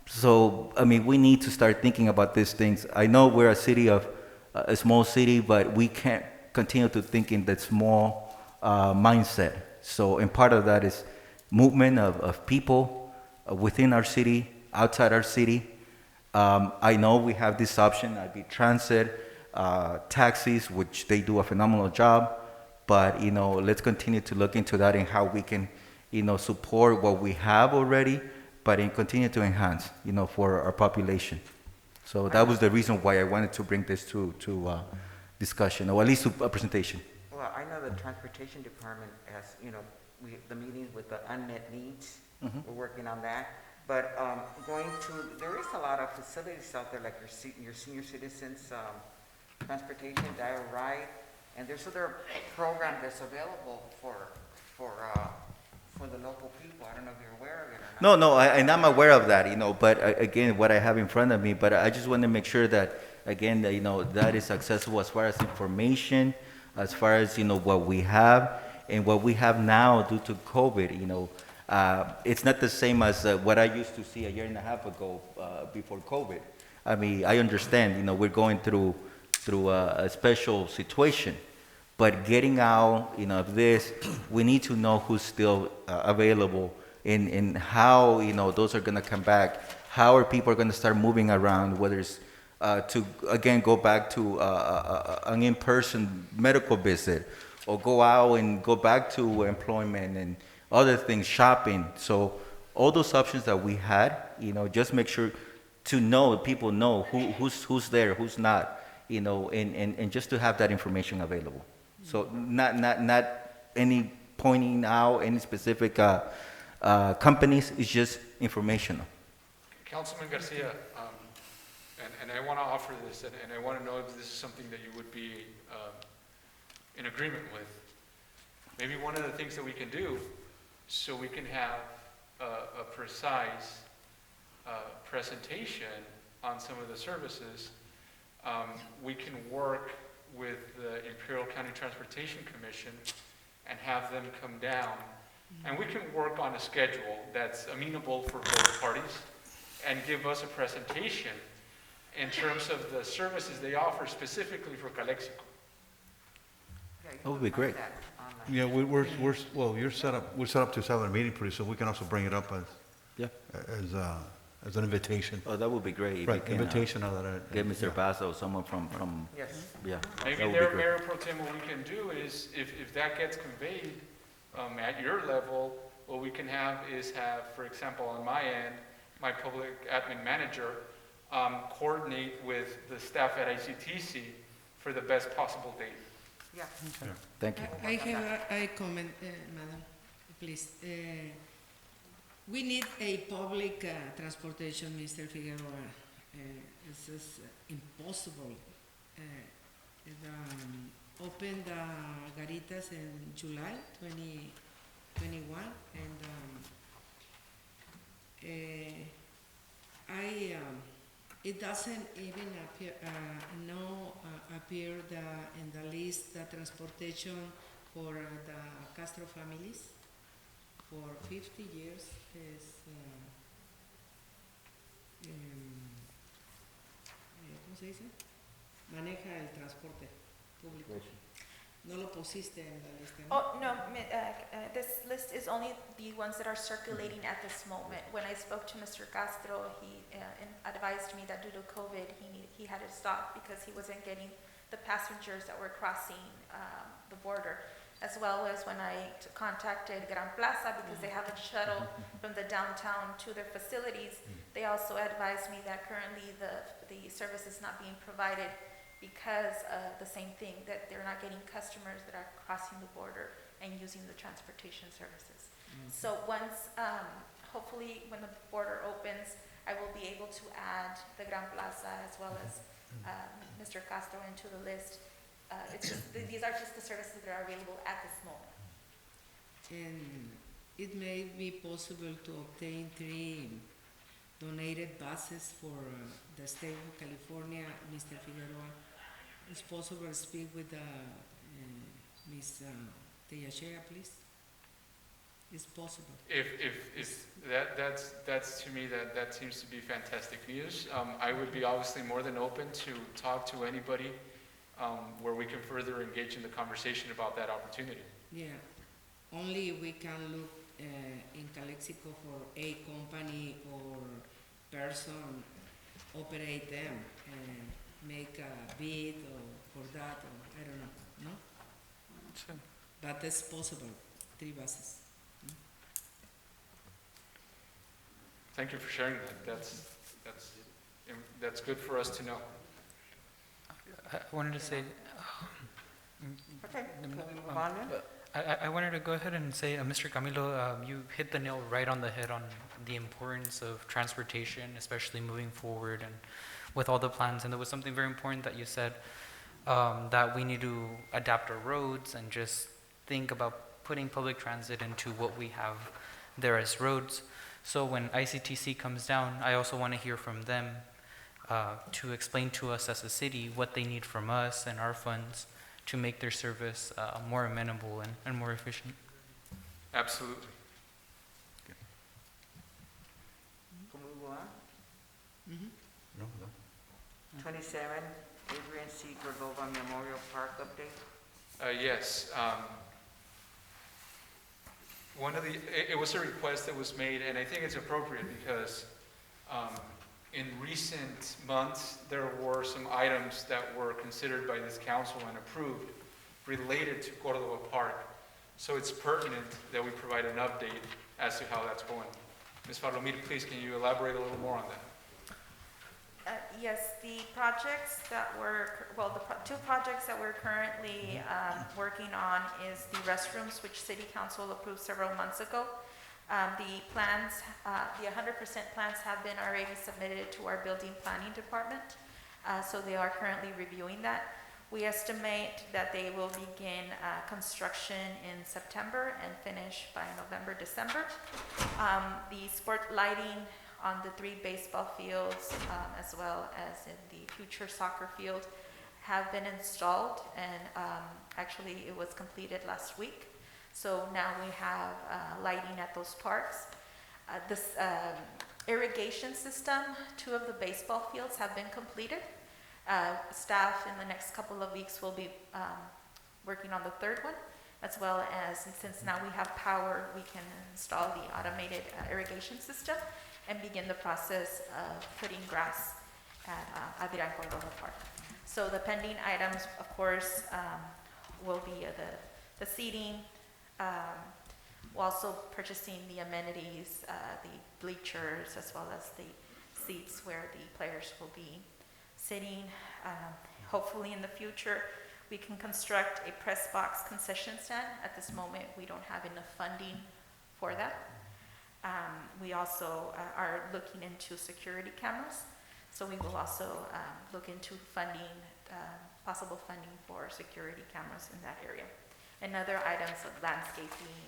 So, I mean, we need to start thinking about these things. I know we're a small city, but we can't continue to think in that small mindset. So, and part of that is movement of people within our city, outside our city. I know we have this option, I'd be transit, taxis, which they do a phenomenal job, but, let's continue to look into that and how we can, support what we have already, but continue to enhance, for our population. So that was the reason why I wanted to bring this to discussion, or at least to a presentation. Well, I know the transportation department has, the meetings with the unmet needs. Mm-hmm. We're working on that. But there is a lot of facilities out there, like your senior citizens transportation, dial ride, and there's other program that's available for the local people. I don't know if you're aware of it or not. No, and I'm aware of that, but again, what I have in front of me, but I just want to make sure that, again, that is accessible as far as information, as far as, what we have, and what we have now due to COVID, it's not the same as what I used to see a year and a half ago before COVID. I mean, I understand, we're going through a special situation. But getting out, of this, we need to know who's still available and how, those are going to come back. How are people going to start moving around, whether it's to, again, go back to an in-person medical visit, or go out and go back to employment and other things, shopping. So all those options that we had, just make sure to know, people know who's there, who's not, and just to have that information available. So not any pointing out any specific companies. It's just informational. Councilman Garcia, and I want to offer this, and I want to know if this is something that you would be in agreement with. Maybe one of the things that we can do, so we can have a precise presentation on some of the services, we can work with the Imperial County Transportation Commission and have them come down. And we can work on a schedule that's amenable for both parties and give us a presentation in terms of the services they offer specifically for Calexico. That would be great. Yeah, we're you're set up. We're set up to have a meeting pretty soon. We can also bring it up as an invitation. Oh, that would be great. If Right, you can, invitation of that. get Mr. Basso, someone from Yes. yeah. Maybe that would be there, great. Mayor Pro Tem, what we can do is, if that gets conveyed at your level, what we can have is have, for example, on my end, my public admin manager coordinate with the staff at ICTC for the best possible date. Yeah. Yeah. Thank you. I have a comment, Madam, please. We need a public transportation, Mr. Figueroa. This is impossible. opened Garitas in July 2021, and it doesn't even appear appear in the list the transportation for the Castro families for 50 years is ¿cómo se dice? Maneja el transporte público. No lo pusiste en la lista, ¿no? Oh, no, this list is only the ones that are circulating at this moment. When I spoke to Mr. Castro, he advised me that due to COVID, he had to stop because he wasn't getting the passengers that were crossing the border, as well as when I contacted Gran Plaza because they have a shuttle from the downtown to their facilities. They also advised me that currently the service is not being provided because of the same thing, that they're not getting customers that are crossing the border and using the transportation services. So once, hopefully when the border opens, I will be able to add the Gran Plaza as well as Mr. Castro into the list. These are just the services that are available at this moment. And it may be possible to obtain 3 donated buses for the state of California, Mr. Figueroa. It's possible to speak with Ms. Tellechea, please? It's possible. If that's to me, that seems to be fantastic news. I would be obviously more than open to talk to anybody where we can further engage in the conversation about that opportunity. Yeah, only we can look in Calexico for a company or person operate them and make a bid or for that, or I don't know, no? Sure. But it's possible, 3 buses. Thank you for sharing that. That's good for us to know. I wanted to say, Okay, can we move on then? I wanted to go ahead and say, Mr. Camilo, you hit the nail right on the head on the importance of transportation, especially moving forward and with all the plans. And there was something very important that you said, that we need to adapt our roads and just think about putting public transit into what we have there as roads. So when ICTC comes down, I also want to hear from them to explain to us as a city what they need from us and our funds to make their service more amenable and more efficient. Absolutely. Can we move on? No, 27, Adrian C. Cordova Memorial Park update. Yes. It was a request that was made, and I think it's appropriate because in recent months, there were some items that were considered by this council and approved related to Cordova Park. So it's pertinent that we provide an update as to how that's going. Ms. Palomir, please, can you elaborate a little more on that? Yes, the projects that were, the 2 projects that we're currently working on is the restrooms, which City Council approved several months ago. The plans, the 100% plans have been already submitted to our building planning department, so they are currently reviewing that. We estimate that they will begin construction in September and finish by November, December. The sport lighting on the 3 baseball fields, as well as in the future soccer field, have been installed, and actually it was completed last week. So now we have lighting at those parks. This irrigation system, 2 of the baseball fields have been completed. Staff in the next couple of weeks will be working on the 3rd one, as well as, since now we have power, we can install the automated irrigation system and begin the process of putting grass at Adrian Cordova Park. So the pending items, of course, will be the seating, also purchasing the amenities, the bleachers, as well as the seats where the players will be sitting. Hopefully in the future, we can construct a press box concession stand. At this moment, we don't have enough funding for that. We also are looking into security cameras, so we will also look into funding possible funding for security cameras in that area. And other items of landscaping,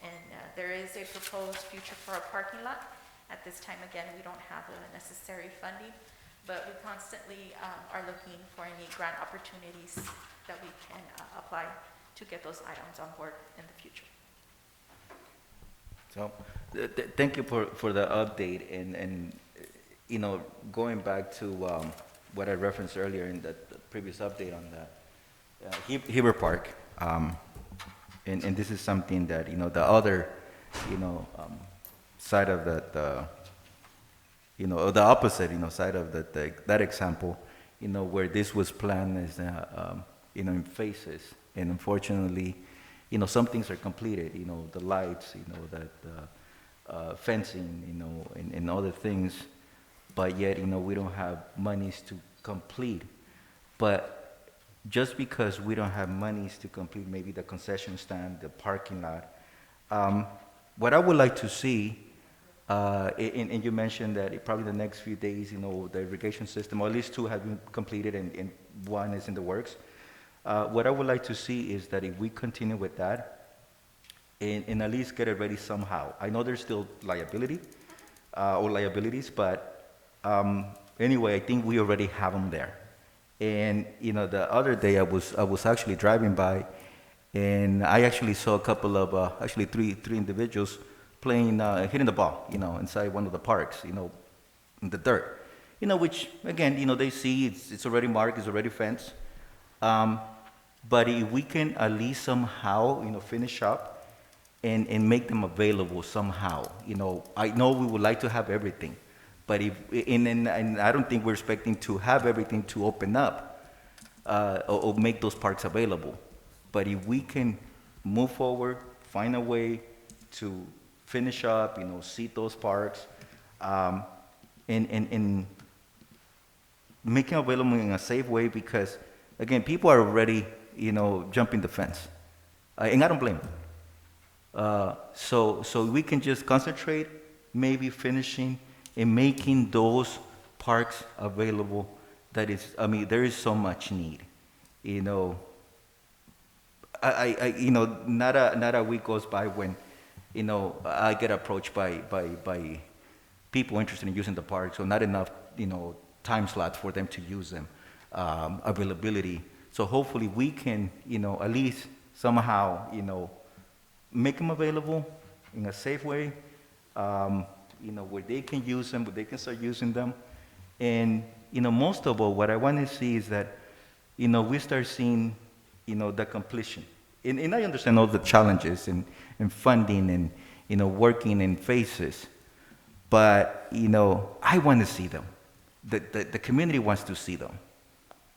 and there is a proposed future for a parking lot. At this time, again, we don't have the necessary funding, but we constantly are looking for any grant opportunities that we can apply to get those items on board in the future. So, thank you for the update, and you know, going back to what I referenced earlier in the previous update on that, Heber Park, and this is something that, you know, the other, you know, side of the you know, the opposite, you know, side of that example, you know, where this was planned as, you know, in phases, and unfortunately, you know, some things are completed, you know, the lights, you know, that fencing, you know, and other things, but yet, you know, we don't have monies to complete. But just because we don't have monies to complete maybe the concession stand, the parking lot, what I would like to see, and you mentioned that probably the next few days, you know, the irrigation system, or at least 2 have been completed and 1 is in the works. What I would like to see is that if we continue with that, and at least get it ready somehow. I know there's still liability, or liabilities, but anyway, I think we already have them there. And, you know, the other day I was actually driving by, and I actually saw a couple of, actually three individuals playing, hitting the ball, you know, inside one of the parks, you know, in the dirt. You know, which, again, you know, they see it's already marked, it's already fenced. But if we can at least somehow, you know, finish up and make them available somehow, you know, I know we would like to have everything, but and I don't think we're expecting to have everything to open up, or make those parks available. But if we can move forward, find a way to finish up, you know, seat those parks, and make them available in a safe way, because, again, people are already, you know, jumping the fence, and I don't blame them. So we can just concentrate, maybe finishing and making those parks available. That is, I mean, there is so much need, you know. I you know, not a week goes by when, you know, I get approached by people interested in using the park, so not enough, you know, time slots for them to use them, availability. So hopefully we can, you know, at least somehow, you know, make them available in a safe way, you know, where they can use them, where they can start using them. And, you know, most of all, what I want to see is that, you know, we start seeing, you know, the completion. And I understand all the challenges and funding and, you know, working in phases. But, you know, I want to see them. The community wants to see them.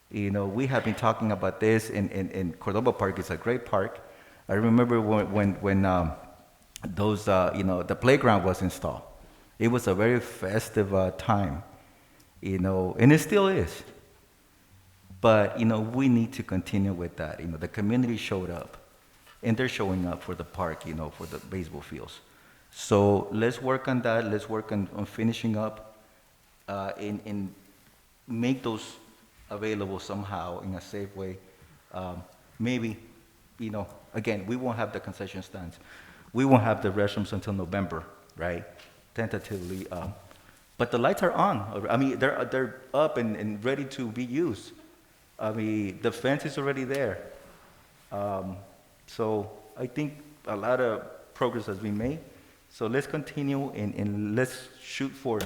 You know, we have been talking about this, and Cordova Park is a great park. I remember when those, you know, the playground was installed. It was a very festive time, you know, and it still is. But, you know, we need to continue with that. You know, the community showed up, and they're showing up for the park, you know, for the baseball fields. So let's work on that. Let's work on finishing up, and make those available somehow in a safe way. Maybe, you know, again, we won't have the concession stands. We won't have the restrooms until November, right? Tentatively. But the lights are on. I mean, they're up and ready to be used. I mean, the fence is already there. So I think a lot of progress has been made. So let's continue and let's shoot for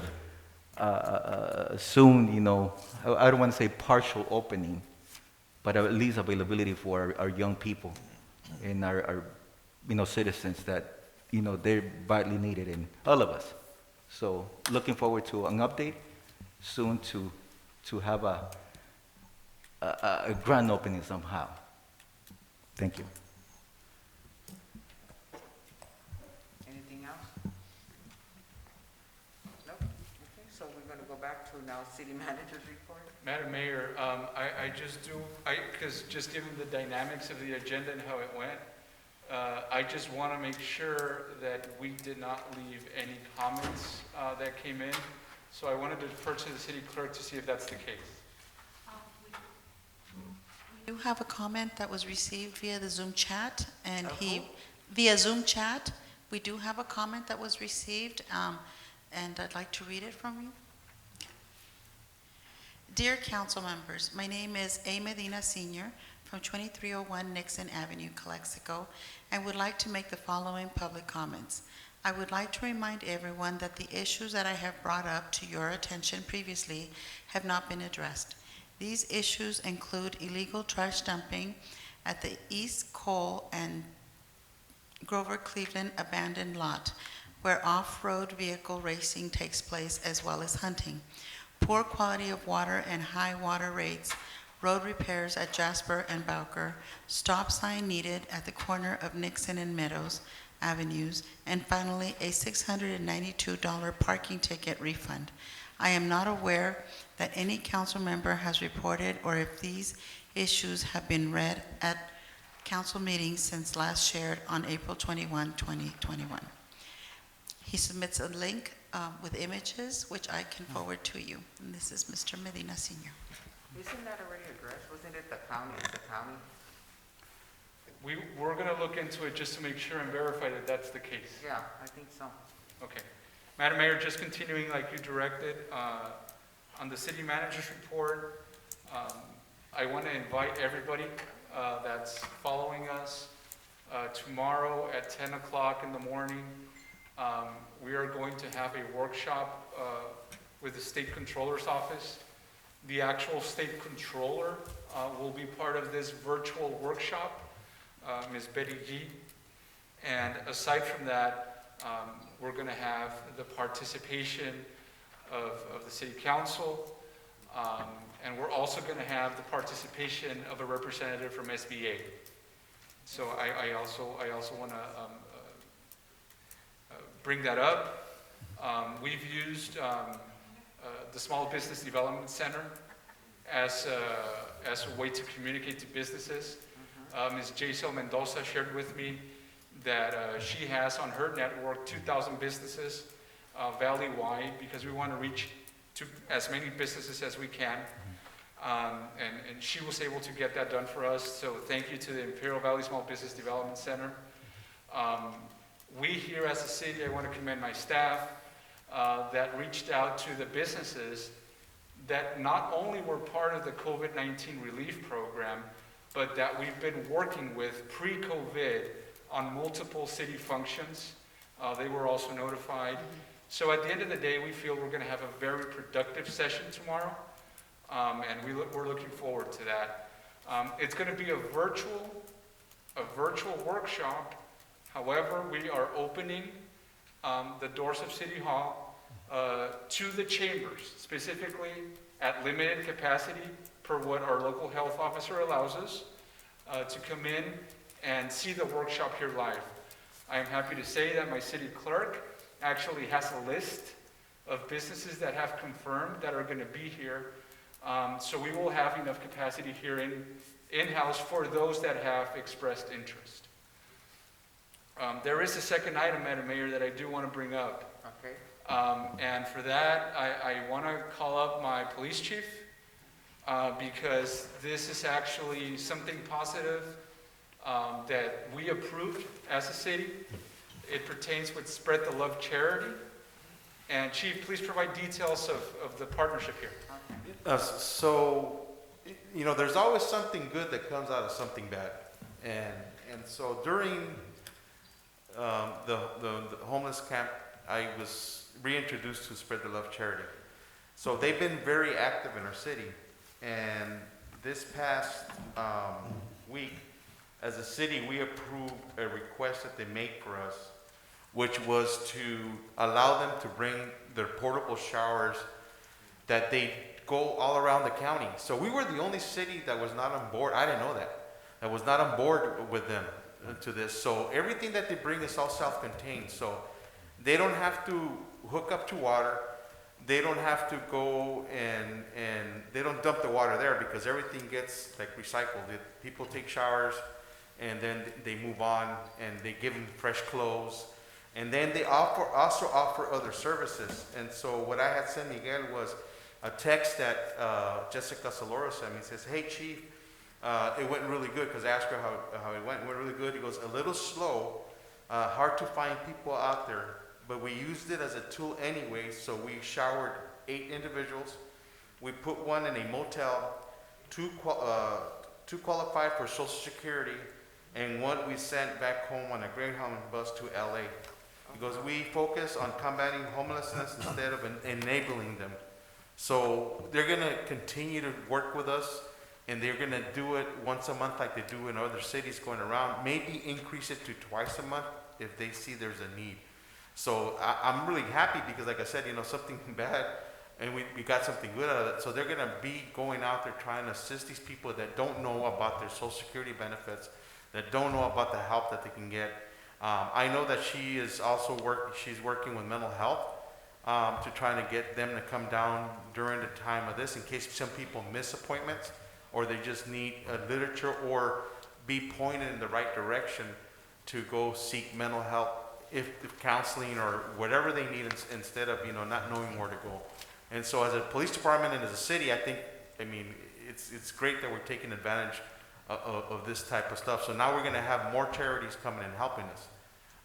soon, you know, I don't want to say partial opening, but at least availability for our young people and our you know, citizens that, you know, they're badly needed, in all of us. So looking forward to an update soon to have a grand opening somehow. Thank you. Anything else? No? Okay, so we're going to go back to now city manager's report. Madam Mayor, because just given the dynamics of the agenda and how it went, I just want to make sure that we did not leave any comments that came in. So I wanted to defer to the city clerk to see if that's the case. We do have a comment that was received via the Zoom chat, and Of who? via Zoom chat, we do have a comment that was received, and I'd like to read it from you. Dear council members, my name is A. Medina Sr. from 2301 Nixon Avenue, Calexico, and would like to make the following public comments. I would like to remind everyone that the issues that I have brought up to your attention previously have not been addressed. These issues include illegal trash dumping at the East Cole and Grover Cleveland abandoned lot, where off-road vehicle racing takes place, as well as hunting, poor quality of water and high water rates, road repairs at Jasper and Bowker, stop sign needed at the corner of Nixon and Meadows Avenues, and finally, a $692 parking ticket refund. I am not aware that any council member has reported or if these issues have been read at council meetings since last shared on April 21, 2021. He submits a link with images, which I can forward to you. And this is Mr. Medina Sr. Isn't that already addressed? Wasn't it the county? It's the county? We're going to look into it just to make sure and verify that that's the case. Yeah, I think so. Okay. Madam Mayor, just continuing like you directed, on the city manager's report, I want to invite everybody that's following us tomorrow at 10 o'clock in the morning. We are going to have a workshop with the State Controller's Office. The actual State Controller will be part of this virtual workshop, Ms. Betty G. And aside from that, we're going to have the participation of the City Council, and we're also going to have the participation of a representative from SBA. So I also want to bring that up. We've used the Small Business Development Center as a way to communicate to businesses. Ms. Jaisel Mendoza shared with me that she has on her network 2,000 businesses valley-wide, because we want to reach to as many businesses as we can. And she was able to get that done for us, so thank you to the Imperial Valley Small Business Development Center. We here as a city, I want to commend my staff that reached out to the businesses that not only were part of the COVID-19 relief program, but that we've been working with pre-COVID on multiple city functions. They were also notified. So at the end of the day, we feel we're going to have a very productive session tomorrow, and we're looking forward to that. It's going to be a virtual workshop. However, we are opening the doors of City Hall to the chambers, specifically at limited capacity per what our local health officer allows us to come in and see the workshop here live. I am happy to say that my city clerk actually has a list of businesses that have confirmed that are going to be here. So we will have enough capacity here in-house for those that have expressed interest. There is a second item, Madam Mayor, that I do want to bring up. Okay. And for that, I want to call up my police chief because this is actually something positive that we approved as a city. It pertains with Spread the Love charity. And Chief, please provide details of the partnership here. So, you know, there's always something good that comes out of something bad. And so during the homeless camp, I was reintroduced to Spread the Love charity. So they've been very active in our city. And this past week, as a city, we approved a request that they made for us, which was to allow them to bring their portable showers that they go all around the county. So we were the only city that was not on board. I didn't know that was not on board with them to this. So everything that they bring is all self-contained. So they don't have to hook up to water. They don't have to go and they don't dump the water there because everything gets like recycled. People take showers and then they move on and they give them fresh clothes. And then they also offer other services. And so what I had sent Miguel was a text that Jessica Soloro sent me. It says, hey, Chief, it went really good, because I asked her how it went. It went really good. He goes, a little slow, hard to find people out there, but we used it as a tool anyway, so we showered 8 individuals. We put one in a motel, 2 qualified for Social Security, and 1 we sent back home on a Greyhound bus to LA. Because we focus on combating homelessness instead of enabling them. So they're gonna continue to work with us, and they're gonna do it once a month like they do in other cities going around, maybe increase it to twice a month if they see there's a need. So I'm really happy because, like I said, something bad, and we got something good out of it. So they're gonna be going out there trying to assist these people that don't know about their Social Security benefits, that don't know about the help that they can get. I know that she is also she's working with mental health to try to get them to come down during the time of this, in case some people miss appointments or they just need literature or be pointed in the right direction to go seek mental health, if counseling or whatever they need, instead of not knowing where to go. And so as a police department and as a city, it's great that we're taking advantage of this type of stuff. So now we're going to have more charities coming and helping us,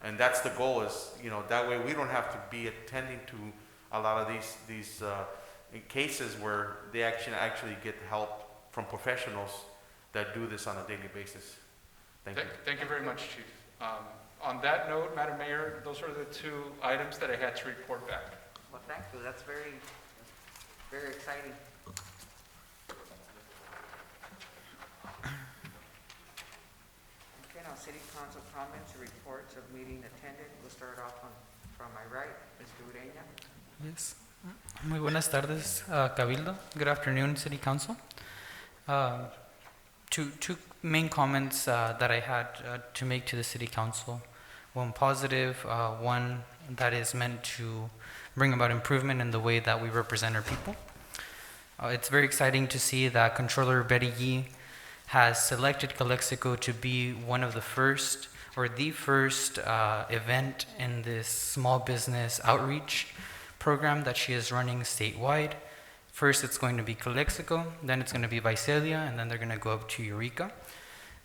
and that's the goal. Is that way we don't have to be attending to a lot of these cases where they actually get help from professionals that do this on a daily basis. Thank you. Thank you very much, Chief. On that note, Madam Mayor, those are the 2 items that I had to report back. Well, thank you. That's very, very exciting. Okay, now City Council comments, reports of meeting attended. We'll start off from my right, Mr. Ureña. Yes. Muy buenas tardes, Cabildo. Good afternoon, City Council. Two main comments that I had to make to the City Council. One positive, one that is meant to bring about improvement in the way that we represent our people. It's very exciting to see that Controller Betty Yee has selected Calexico to be one of the first, or the first event in this small business outreach program that she is running statewide. First, it's going to be Calexico, then it's going to be Visalia, and then they're going to go up to Eureka.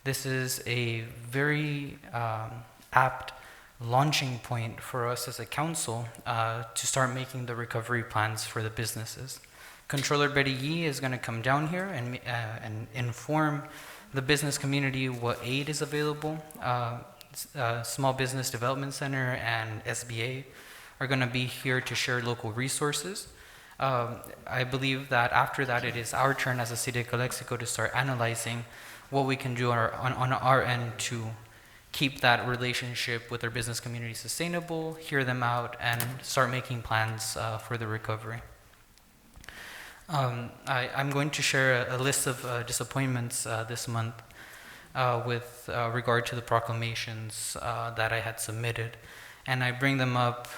This is a very apt launching point for us as a council to start making the recovery plans for the businesses. Controller Betty Yee is going to come down here and inform the business community what aid is available. Small Business Development Center and SBA are going to be here to share local resources. I believe that after that, it is our turn as a City of Calexico to start analyzing what we can do on our end to keep that relationship with our business community sustainable, hear them out, and start making plans for the recovery. I'm going to share a list of disappointments this month with regard to the proclamations that I had submitted, and I bring them up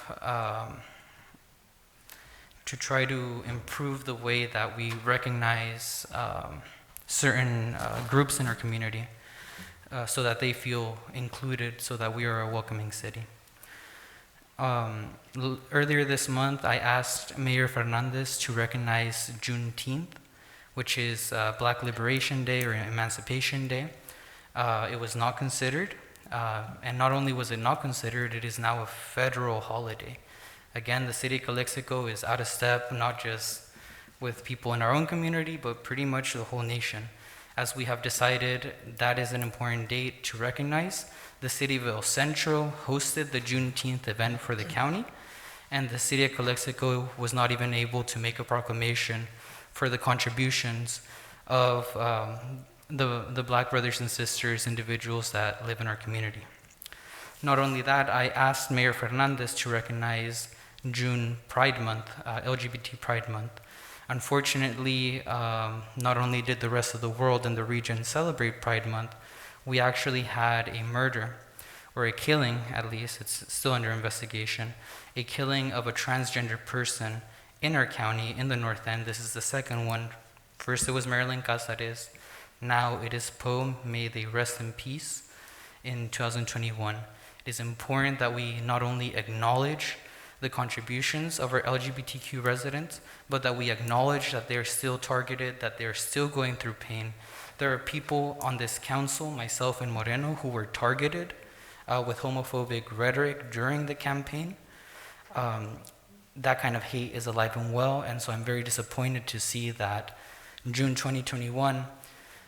to try to improve the way that we recognize certain groups in our community so that they feel included, so that we are a welcoming city. Earlier this month, I asked Mayor Fernandez to recognize Juneteenth, which is Black Liberation Day or Emancipation Day. It was not considered, and not only was it not considered, it is now a federal holiday. Again, the City of Calexico is out of step, not just with people in our own community, but pretty much the whole nation. As we have decided, that is an important date to recognize. The City of El Centro hosted the Juneteenth event for the county, and the City of Calexico was not even able to make a proclamation for the contributions of the Black brothers and sisters, individuals that live in our community. Not only that, I asked Mayor Fernandez to recognize June Pride Month, LGBT Pride Month. Unfortunately, not only did the rest of the world and the region celebrate Pride Month, we actually had a murder, or a killing at least, it's still under investigation, a killing of a transgender person in our county, in the North End. This is the second one. First it was Marilyn Casares, now it is Poe, may they rest in peace, in 2021. It is important that we not only acknowledge the contributions of our LGBTQ residents, but that we acknowledge that they're still targeted, that they're still going through pain, There are people on this council, myself and Moreno, who were targeted with homophobic rhetoric during the campaign. That kind of hate is alive and well, and so I'm very disappointed to see that in June 2021,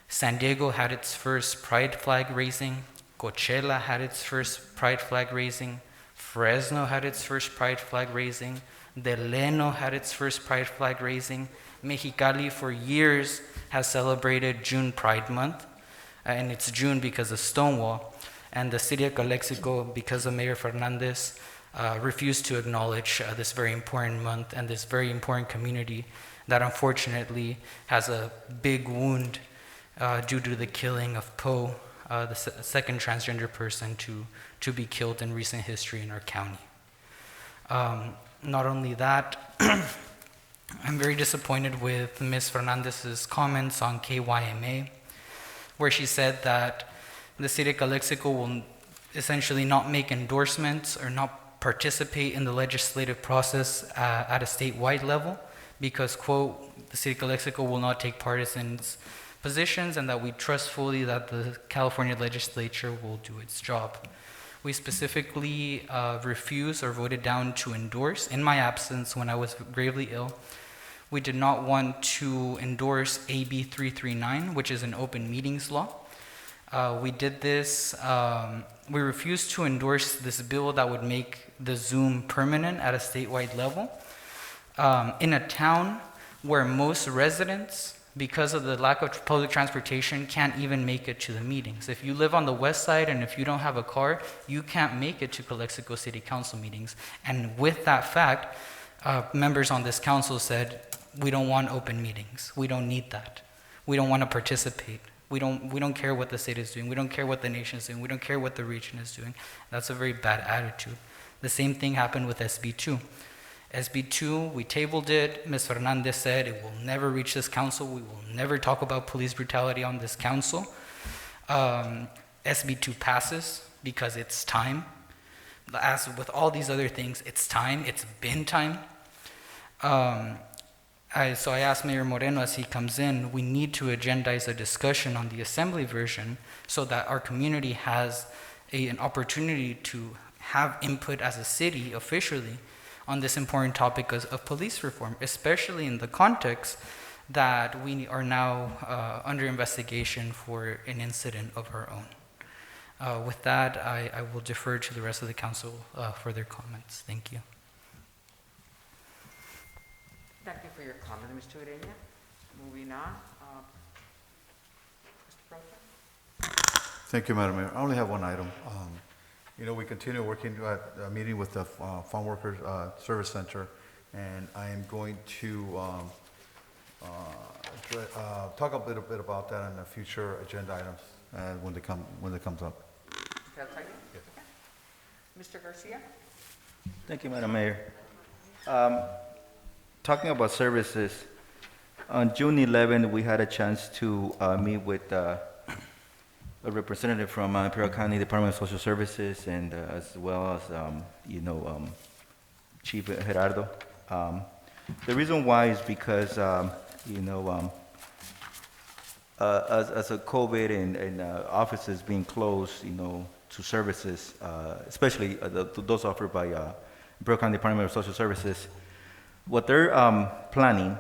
San Diego had its first pride flag raising, Coachella had its first pride flag raising, Fresno had its first pride flag raising, Delano had its first pride flag raising, Mexicali for years has celebrated June Pride Month, and it's June because of Stonewall, and the city of Calexico, because of Mayor Fernandez, refused to acknowledge this very important month and this very important community that unfortunately has a big wound due to the killing of Poe, the second transgender person to be killed in recent history in our county. Not only that, I'm very disappointed with Ms. Fernandez's comments on KYMA, where she said that the city of Calexico will essentially not make endorsements or not participate in the legislative process at a statewide level because, quote, the city of Calexico will not take partisan positions and that we trust fully that the California legislature will do its job. We specifically refused or voted down to endorse, in my absence when I was gravely ill, we did not want to endorse AB 339, which is an open meetings law. We did this, we refused to endorse this bill that would make the Zoom permanent at a statewide level. In a town where most residents, because of the lack of public transportation, can't even make it to the meetings. If you live on the west side and if you don't have a car, you can't make it to Calexico City Council meetings. And with that fact, members on this council said, we don't want open meetings. We don't need that. We don't want to participate. We don't care what the state is doing. We don't care what the nation is doing. We don't care what the region is doing. That's a very bad attitude. The same thing happened with SB2. SB2, we tabled it. Ms. Fernandez said it will never reach this council. We will never talk about police brutality on this council. SB2 passes because it's time. As with all these other things, it's time. It's been time. So I asked Mayor Moreno as he comes in, we need to agendize a discussion on the assembly version so that our community has an opportunity to have input as a city officially on this important topic of police reform, especially in the context that we are now under investigation for an incident of our own. With that, I will defer to the rest of the council for their comments. Thank you. Thank you for your comment, Mr. Ureña. Moving on. Mr. Proto? Thank you, Madam Mayor. I only have one item. We continue working at a meeting with the Farm Workers Service Center, and I am going to talk a little bit about that in the future agenda items when it comes up. Okay, Mr. Garcia? Thank you, Madam Mayor. Talking about services, on June 11th, we had a chance to meet with a representative from Imperial County Department of Social Services and as well as, Chief Gerardo. The reason why is because, as a COVID and offices being closed, to services, especially those offered by Imperial County Department of Social Services, what they're planning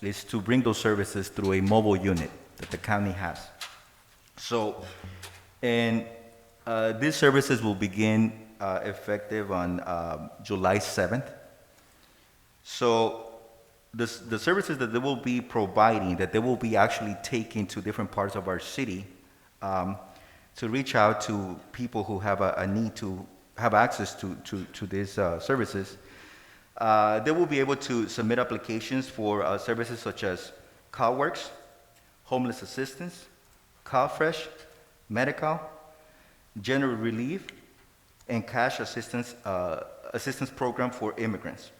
is to bring those services through a mobile unit that the county has. So, and these services will begin effective on July 7th. So, the services that they will be providing, that they will be actually taking to different parts of our city to reach out to people who have a need to have access to these services. They will be able to submit applications for services such as CalWorks, homeless assistance, CalFresh, medical, general relief, and cash assistance program for immigrants.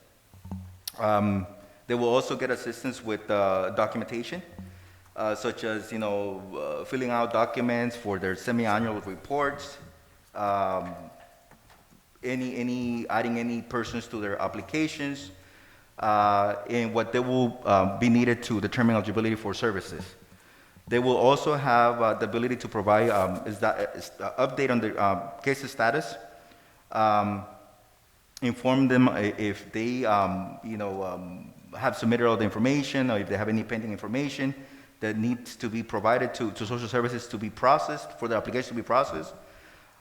They will also get assistance with documentation, such as filling out documents for their semi-annual reports, adding any persons to their applications, and what they will be needed to determine eligibility for services. They will also have the ability to provide update on the case status, inform them if they have submitted all the information, or if they have any pending information that needs to be provided to social services to be processed, for the application to be processed.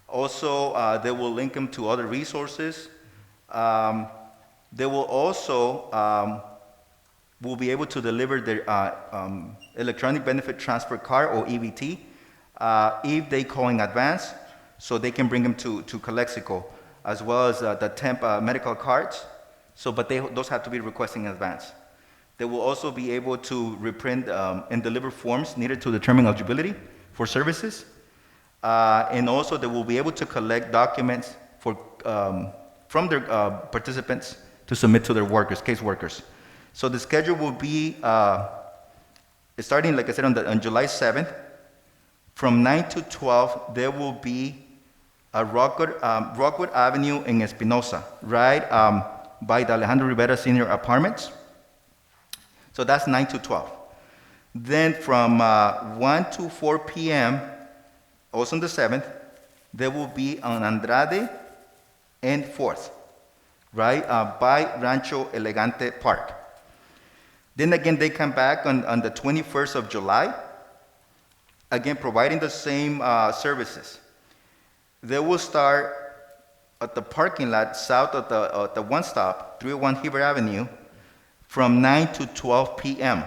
Also, they will link them to other resources. They will also will be able to deliver their electronic benefit transfer card, or EBT, if they call in advance, so they can bring them to Calexico, as well as the temp medical cards. But those have to be requested in advance. They will also be able to reprint and deliver forms needed to determine eligibility for services. And also they will be able to collect documents from their participants to submit to their workers, case workers. So the schedule will be starting, like I said, on July 7th. From 9 to 12, there will be a Rockwood Avenue in Espinosa, right by the Alejandro Rivera Senior Apartments. So that's 9 to 12. Then from 1 to 4 p.m., also on the 7th, there will be on Andrade and 4th, right, by Rancho Elegante Park. Then again, they come back on the 21st of July, again, providing the same services. They will start at the parking lot south of the one stop, 301 Heber Avenue, from 9 to 12 p.m.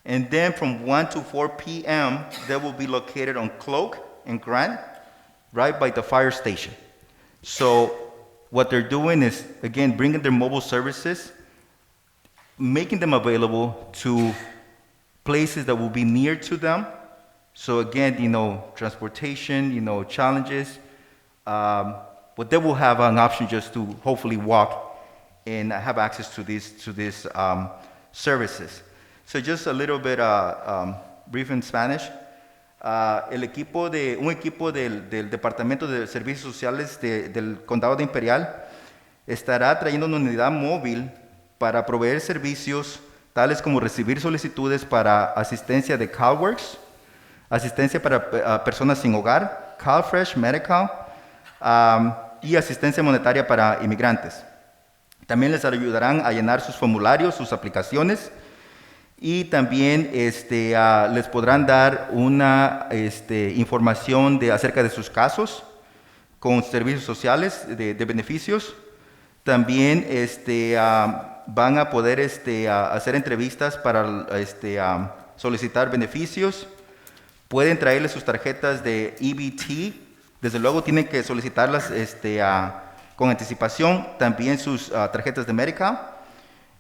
And then from 1 to 4 p.m., they will be located on Cloak and Grant, right by the fire station. So what they're doing is, again, bringing their mobile services, making them available to places that will be near to them. So again, transportation, challenges, but they will have an option just to hopefully walk and have access to these services. So just a little bit brief in Spanish. Un equipo del Departamento de Servicios Sociales del Condado de Imperial estará trayendo una unidad móvil para proveer servicios tales como recibir solicitudes para asistencia de CalWorks, asistencia para personas sin hogar, CalFresh Medical, y asistencia monetaria para inmigrantes. También les ayudarán a llenar sus formularios, sus aplicaciones, y también les podrán dar una información acerca de sus casos con servicios sociales de beneficios. También van a poder hacer entrevistas para solicitar beneficios. Pueden traerles sus tarjetas de EBT. Desde luego tienen que solicitarlas con anticipación. También sus tarjetas de Medical.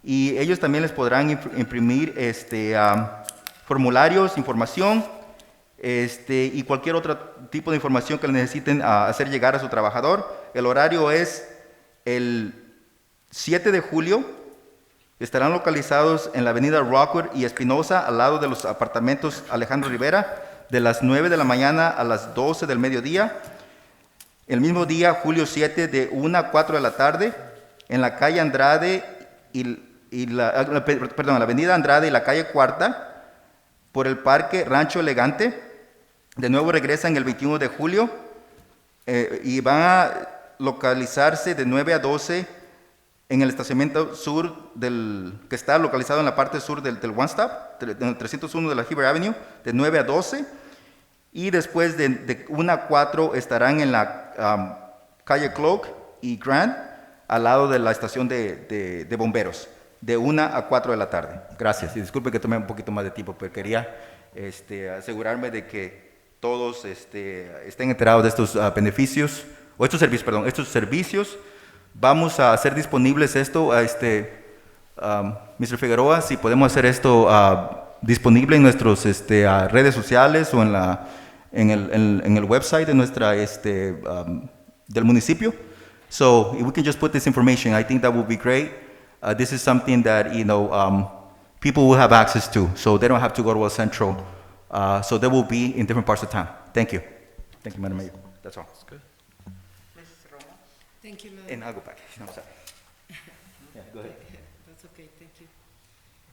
Y ellos también les podrán imprimir formularios, información, y cualquier otro tipo de información que necesiten hacer llegar a su trabajador. El horario es el 7 de julio. Estarán localizados en la avenida Rockwood y Espinosa, al lado de los apartamentos Alejandro Rivera, de las 9 de la mañana a las 12 del mediodía. El mismo día, julio 7, de 1 a 4 de la tarde, en la calle Andrade la avenida Andrade y la calle Cuarta, por el parque Rancho Elegante. De nuevo regresan el 21 de julio y van a localizarse de 9 a 12 en el estacionamiento sur que está localizado en la parte sur del One Stop, 301 de la Heber Avenue, de 9 a 12. Y después de 1 a 4 estarán en la calle Cloak y Grant, al lado de la estación de bomberos, de 1 a 4 de la tarde. Gracias. Y disculpe que tomé un poquito más de tiempo, pero quería asegurarme de que todos estén enterados de estos beneficios, o estos servicios. Vamos a hacer disponibles esto Mr. Figueroa, si podemos hacer esto disponible en nuestras redes sociales o en el website de nuestra del municipio. So if we can just put this information, I think that would be great. This is something that people will have access to, so they don't have to go to a central. So they will be in different parts of town. Thank you. Thank you, Madam Mayor. That's all. That's good. Mrs. Romo? Thank you, Madam. And I'll go back. No, sorry. Yeah, go ahead. That's okay, thank you.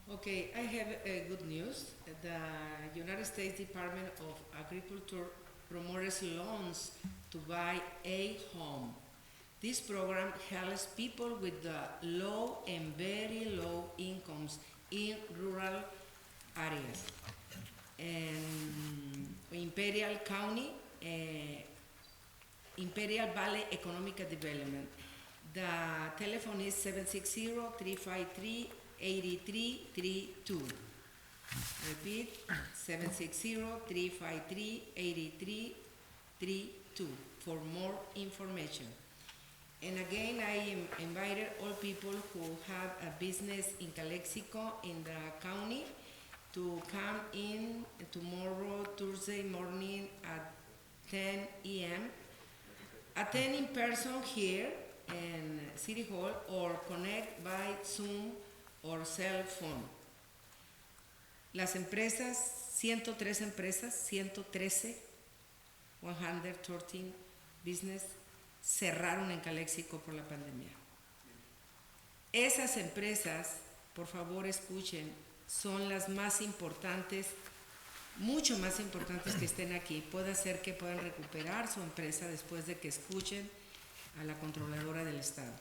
Okay, I have good news. The United States Department of Agriculture promotes loans to buy a home. This program helps people with the low and very low incomes in rural areas. And Imperial County, Imperial Valley Economic Development. The telephone is 760-353-8332. Repeat, 760-353-8332 for more information. And again, I invited all people who have a business in Calexico in the county to come in tomorrow, Thursday morning at 10 a.m. Attend in person here in City Hall or connect by Zoom or cell phone. Las empresas, 113 empresas, 113 business cerraron en Calexico por la pandemia. Esas empresas, por favor escuchen, son las más importantes, mucho más importantes que estén aquí. Puede ser que puedan recuperar su empresa después de que escuchen a la controladora del Estado.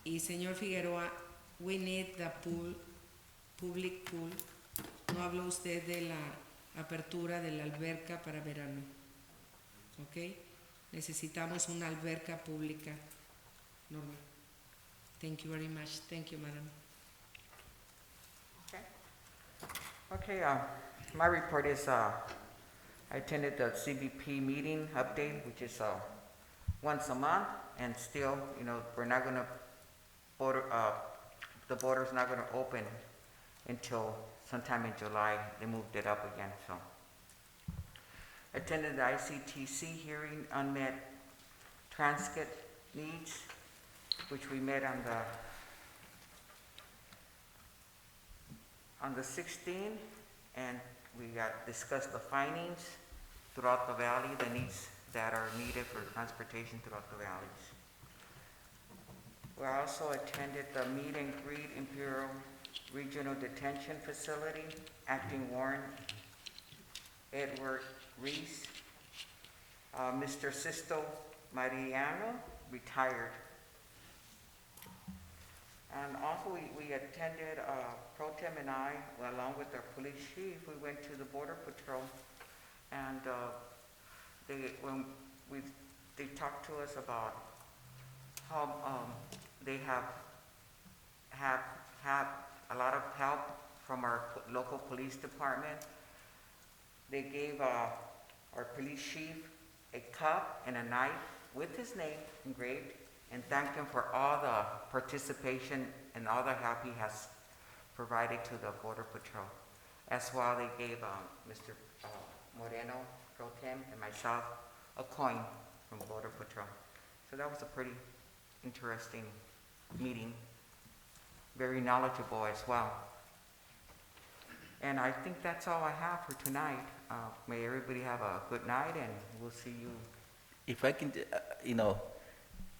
Y señor Figueroa, we need the pool, public pool. No habló usted de la apertura de la alberca para verano. ¿Ok? Necesitamos una alberca pública. Norma. Thank you very much. Thank you, madam. Okay, my report is I attended the Cbp meeting update, which is once a month, and still, we're not going to the border's not going to open until sometime in July. They moved it up again, so. Attended the ICTC hearing, unmet transit needs, which we met on the 16th, and we discussed the findings throughout the valley, the needs that are needed for transportation throughout the valleys. We also attended the meet and greet Imperial Regional Detention Facility, Acting Warden Edward Reese, Mr. Sisto Mariano, retired. And also we attended, Pro Tem and I, along with our police chief, we went to the Border Patrol, and they talked to us about how they have had a lot of help from our local police department. They gave our police chief a cup and a knife with his name engraved, and thanked him for all the participation and all the help he has provided to the Border Patrol. As well, they gave Mr. Moreno, Pro Tem, and myself a coin from Border Patrol. So that was a pretty interesting meeting, very knowledgeable as well. And I think that's all I have for tonight. May everybody have a good night, and we'll see you. If I can,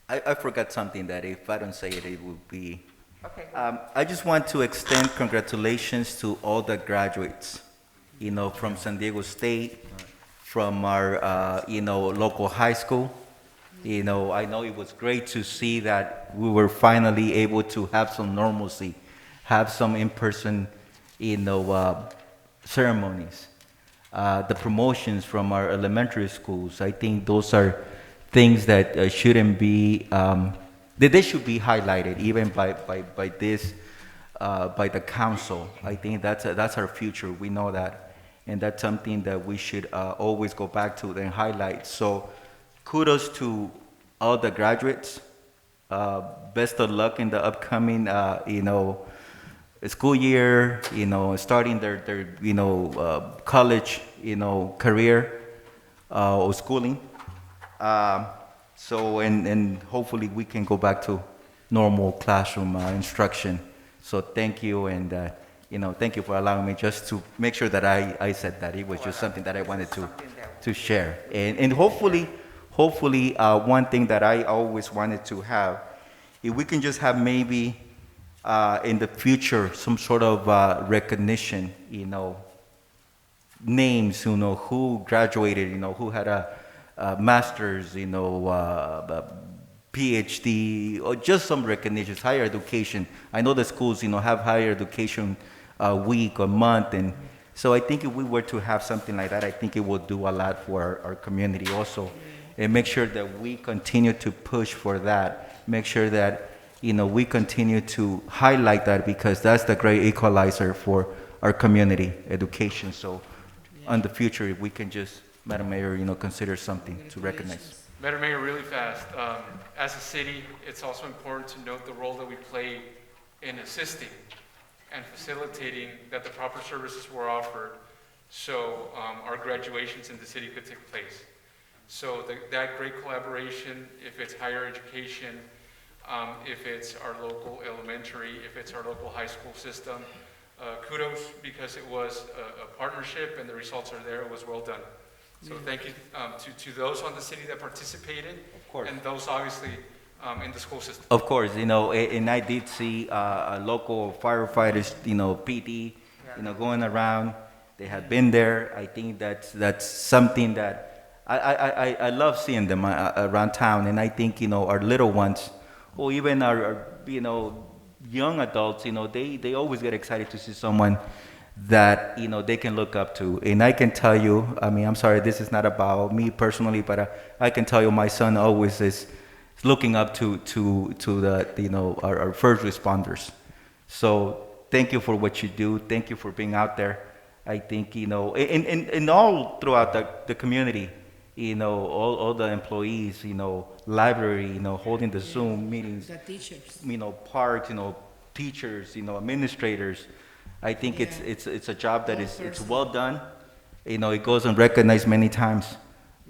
I forgot something that if I don't say it, it would be. Okay. I just want to extend congratulations to all the graduates, from San Diego State, from our, local high school. I know it was great to see that we were finally able to have some normalcy, have some in-person, ceremonies. The promotions from our elementary schools, I think those are things that shouldn't be, that they should be highlighted even by the council. I think that's our future. We know that, and that's something that we should always go back to and highlight. So, kudos to all the graduates. Best of luck in the upcoming, school year. Starting their college, career or schooling. And hopefully we can go back to normal classroom instruction. So thank you, and thank you for allowing me just to make sure that I said that. It was just something that I wanted to share. And hopefully, one thing that I always wanted to have, if we can just have maybe in the future, some sort of recognition, names, who graduated, who had a master's, PhD, or just some recognitions, higher education. I know the schools, have higher education week or month, and so I think if we were to have something like that, I think it would do a lot for our community also, and make sure that we continue to push for that. Make sure that we continue to highlight that, because that's the great equalizer for our community education. So, in the future, if we can just, Madam Mayor, consider something to recognize. Madam Mayor, really fast. As a city, it's also important to note the role that we play in assisting and facilitating that the proper services were offered, so our graduations in the city could take place. So that great collaboration, if it's higher education, if it's our local elementary, if it's our local high school system, kudos, because it was a partnership and the results are there. It was well done. So thank you to those on the city that participated, and those obviously in the school system. Of course, and I did see local firefighters, PD, going around. They have been there. I think that's something that I love seeing them around town, and I think our little ones, or even our young adults, they always get excited to see someone that they can look up to. And I can tell you, I'm sorry, this is not about me personally, but I can tell you my son always is looking up to the our first responders. So thank you for what you do. Thank you for being out there. I think in all throughout the community, all the employees, library, holding the Zoom meetings, The teachers. parks, teachers, administrators. I think it's a job that it's well done. It goes unrecognized many times,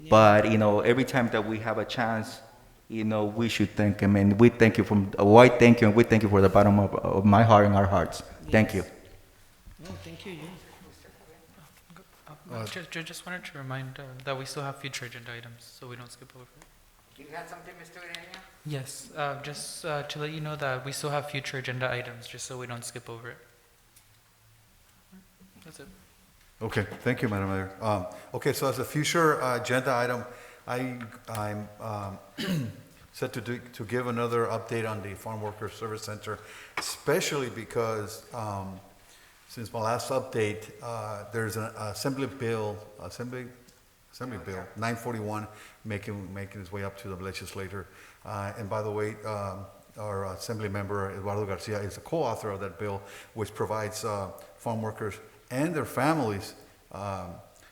but every time that we have a chance, we should thank him, and we thank you from a wide thank you, and we thank you for the bottom of my heart and our hearts. Thank you. No, thank you. Just wanted to remind that we still have future agenda items, so we don't skip over it. You had something, Mr. Ureña? Yes, just to let you know that we still have future agenda items, just so we don't skip over it. That's it. Okay, thank you, Madam Mayor. Okay, so as a future agenda item, I'm set to give another update on the Farm Worker Service Center, especially because since my last update, there's an Assembly Bill 941 making its way up to the legislature. And by the way, our Assembly member Eduardo Garcia is a co-author of that bill, which provides farm workers and their families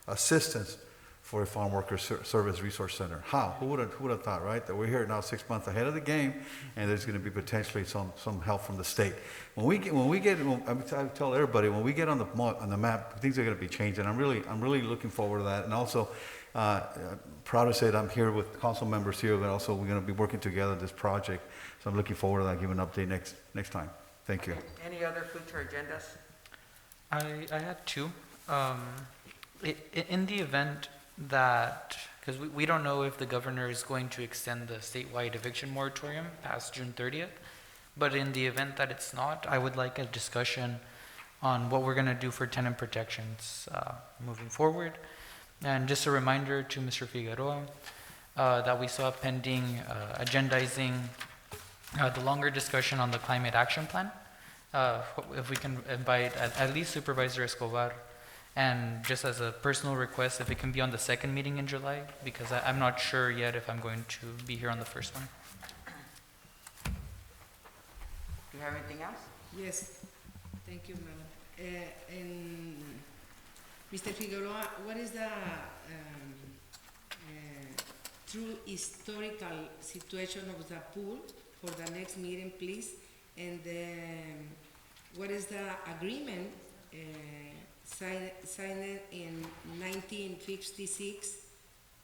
assistance for a farm worker service resource center. How? Who would have thought, right? That we're here now 6 months ahead of the game, and there's going to be potentially some help from the state. I tell everybody, when we get on the map, things are going to be changing. I'm really looking forward to that, and also proud to say that I'm here with council members here, but also we're going to be working together on this project. So I'm looking forward to that. Give an update next time. Thank you. Any other future agendas? I had two. In the event that, because we don't know if the governor is going to extend the statewide eviction moratorium past June 30th, but in the event that it's not, I would like a discussion on what we're going to do for tenant protections moving forward. And just a reminder to Mr. Figueroa that we saw pending agendizing the longer discussion on the climate action plan. If we can invite at least Supervisor Escobar, and just as a personal request, if it can be on the second meeting in July, because I'm not sure yet if I'm going to be here on the first one. Do you have anything else? Yes, thank you, Madam. And Mr. Figueroa, what is the true historical situation of the pool for the next meeting, please? And what is the agreement signed in 1956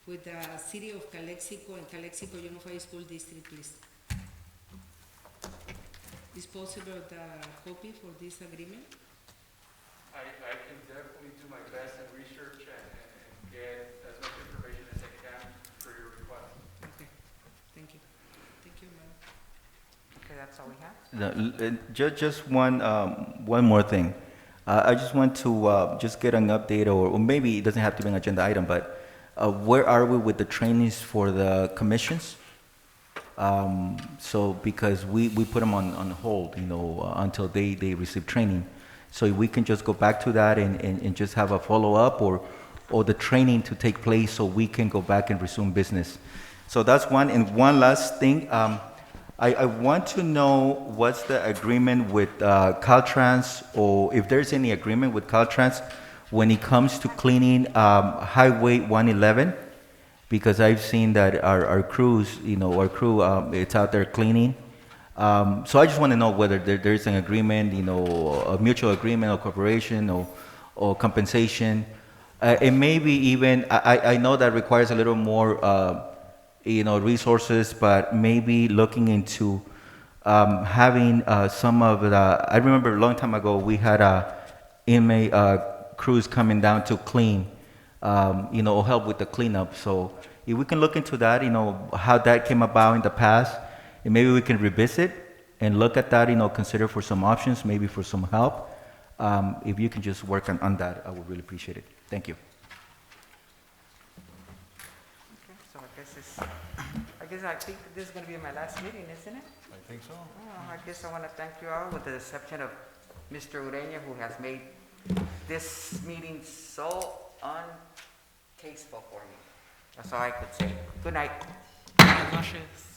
with the city of Calexico and Calexico Unified School District, please? Is possible the copy for this agreement? I can definitely do my best and research and get as much information as I can for your request. Okay, thank you. Thank you, ma'am. Okay, that's all we have. Just one more thing. I just want to just get an update, or maybe it doesn't have to be an agenda item, but where are we with the trainings for the commissions? So because we put them on hold, until they receive training. So if we can just go back to that and just have a follow-up, or the training to take place so we can go back and resume business. So that's one. And one last thing, I want to know what's the agreement with Caltrans, or if there's any agreement with Caltrans when it comes to cleaning Highway 111, because I've seen that our crews, it's out there cleaning. So I just want to know whether there's an agreement, a mutual agreement or cooperation or compensation. And maybe even, I know that requires a little more, resources, but maybe looking into having some of the, I remember a long time ago, we had inmate crews coming down to clean, or help with the cleanup. So if we can look into that, how that came about in the past, and maybe we can revisit and look at that, consider for some options, maybe for some help. If you can just work on that, I would really appreciate it. Thank you. Okay, so I think this is going to be my last meeting, isn't it? I think so. Oh, I guess I want to thank you all, with the exception of Mr. Ureña, who has made this meeting so untasteful for me. That's all I could say. Good night. Buenas noches.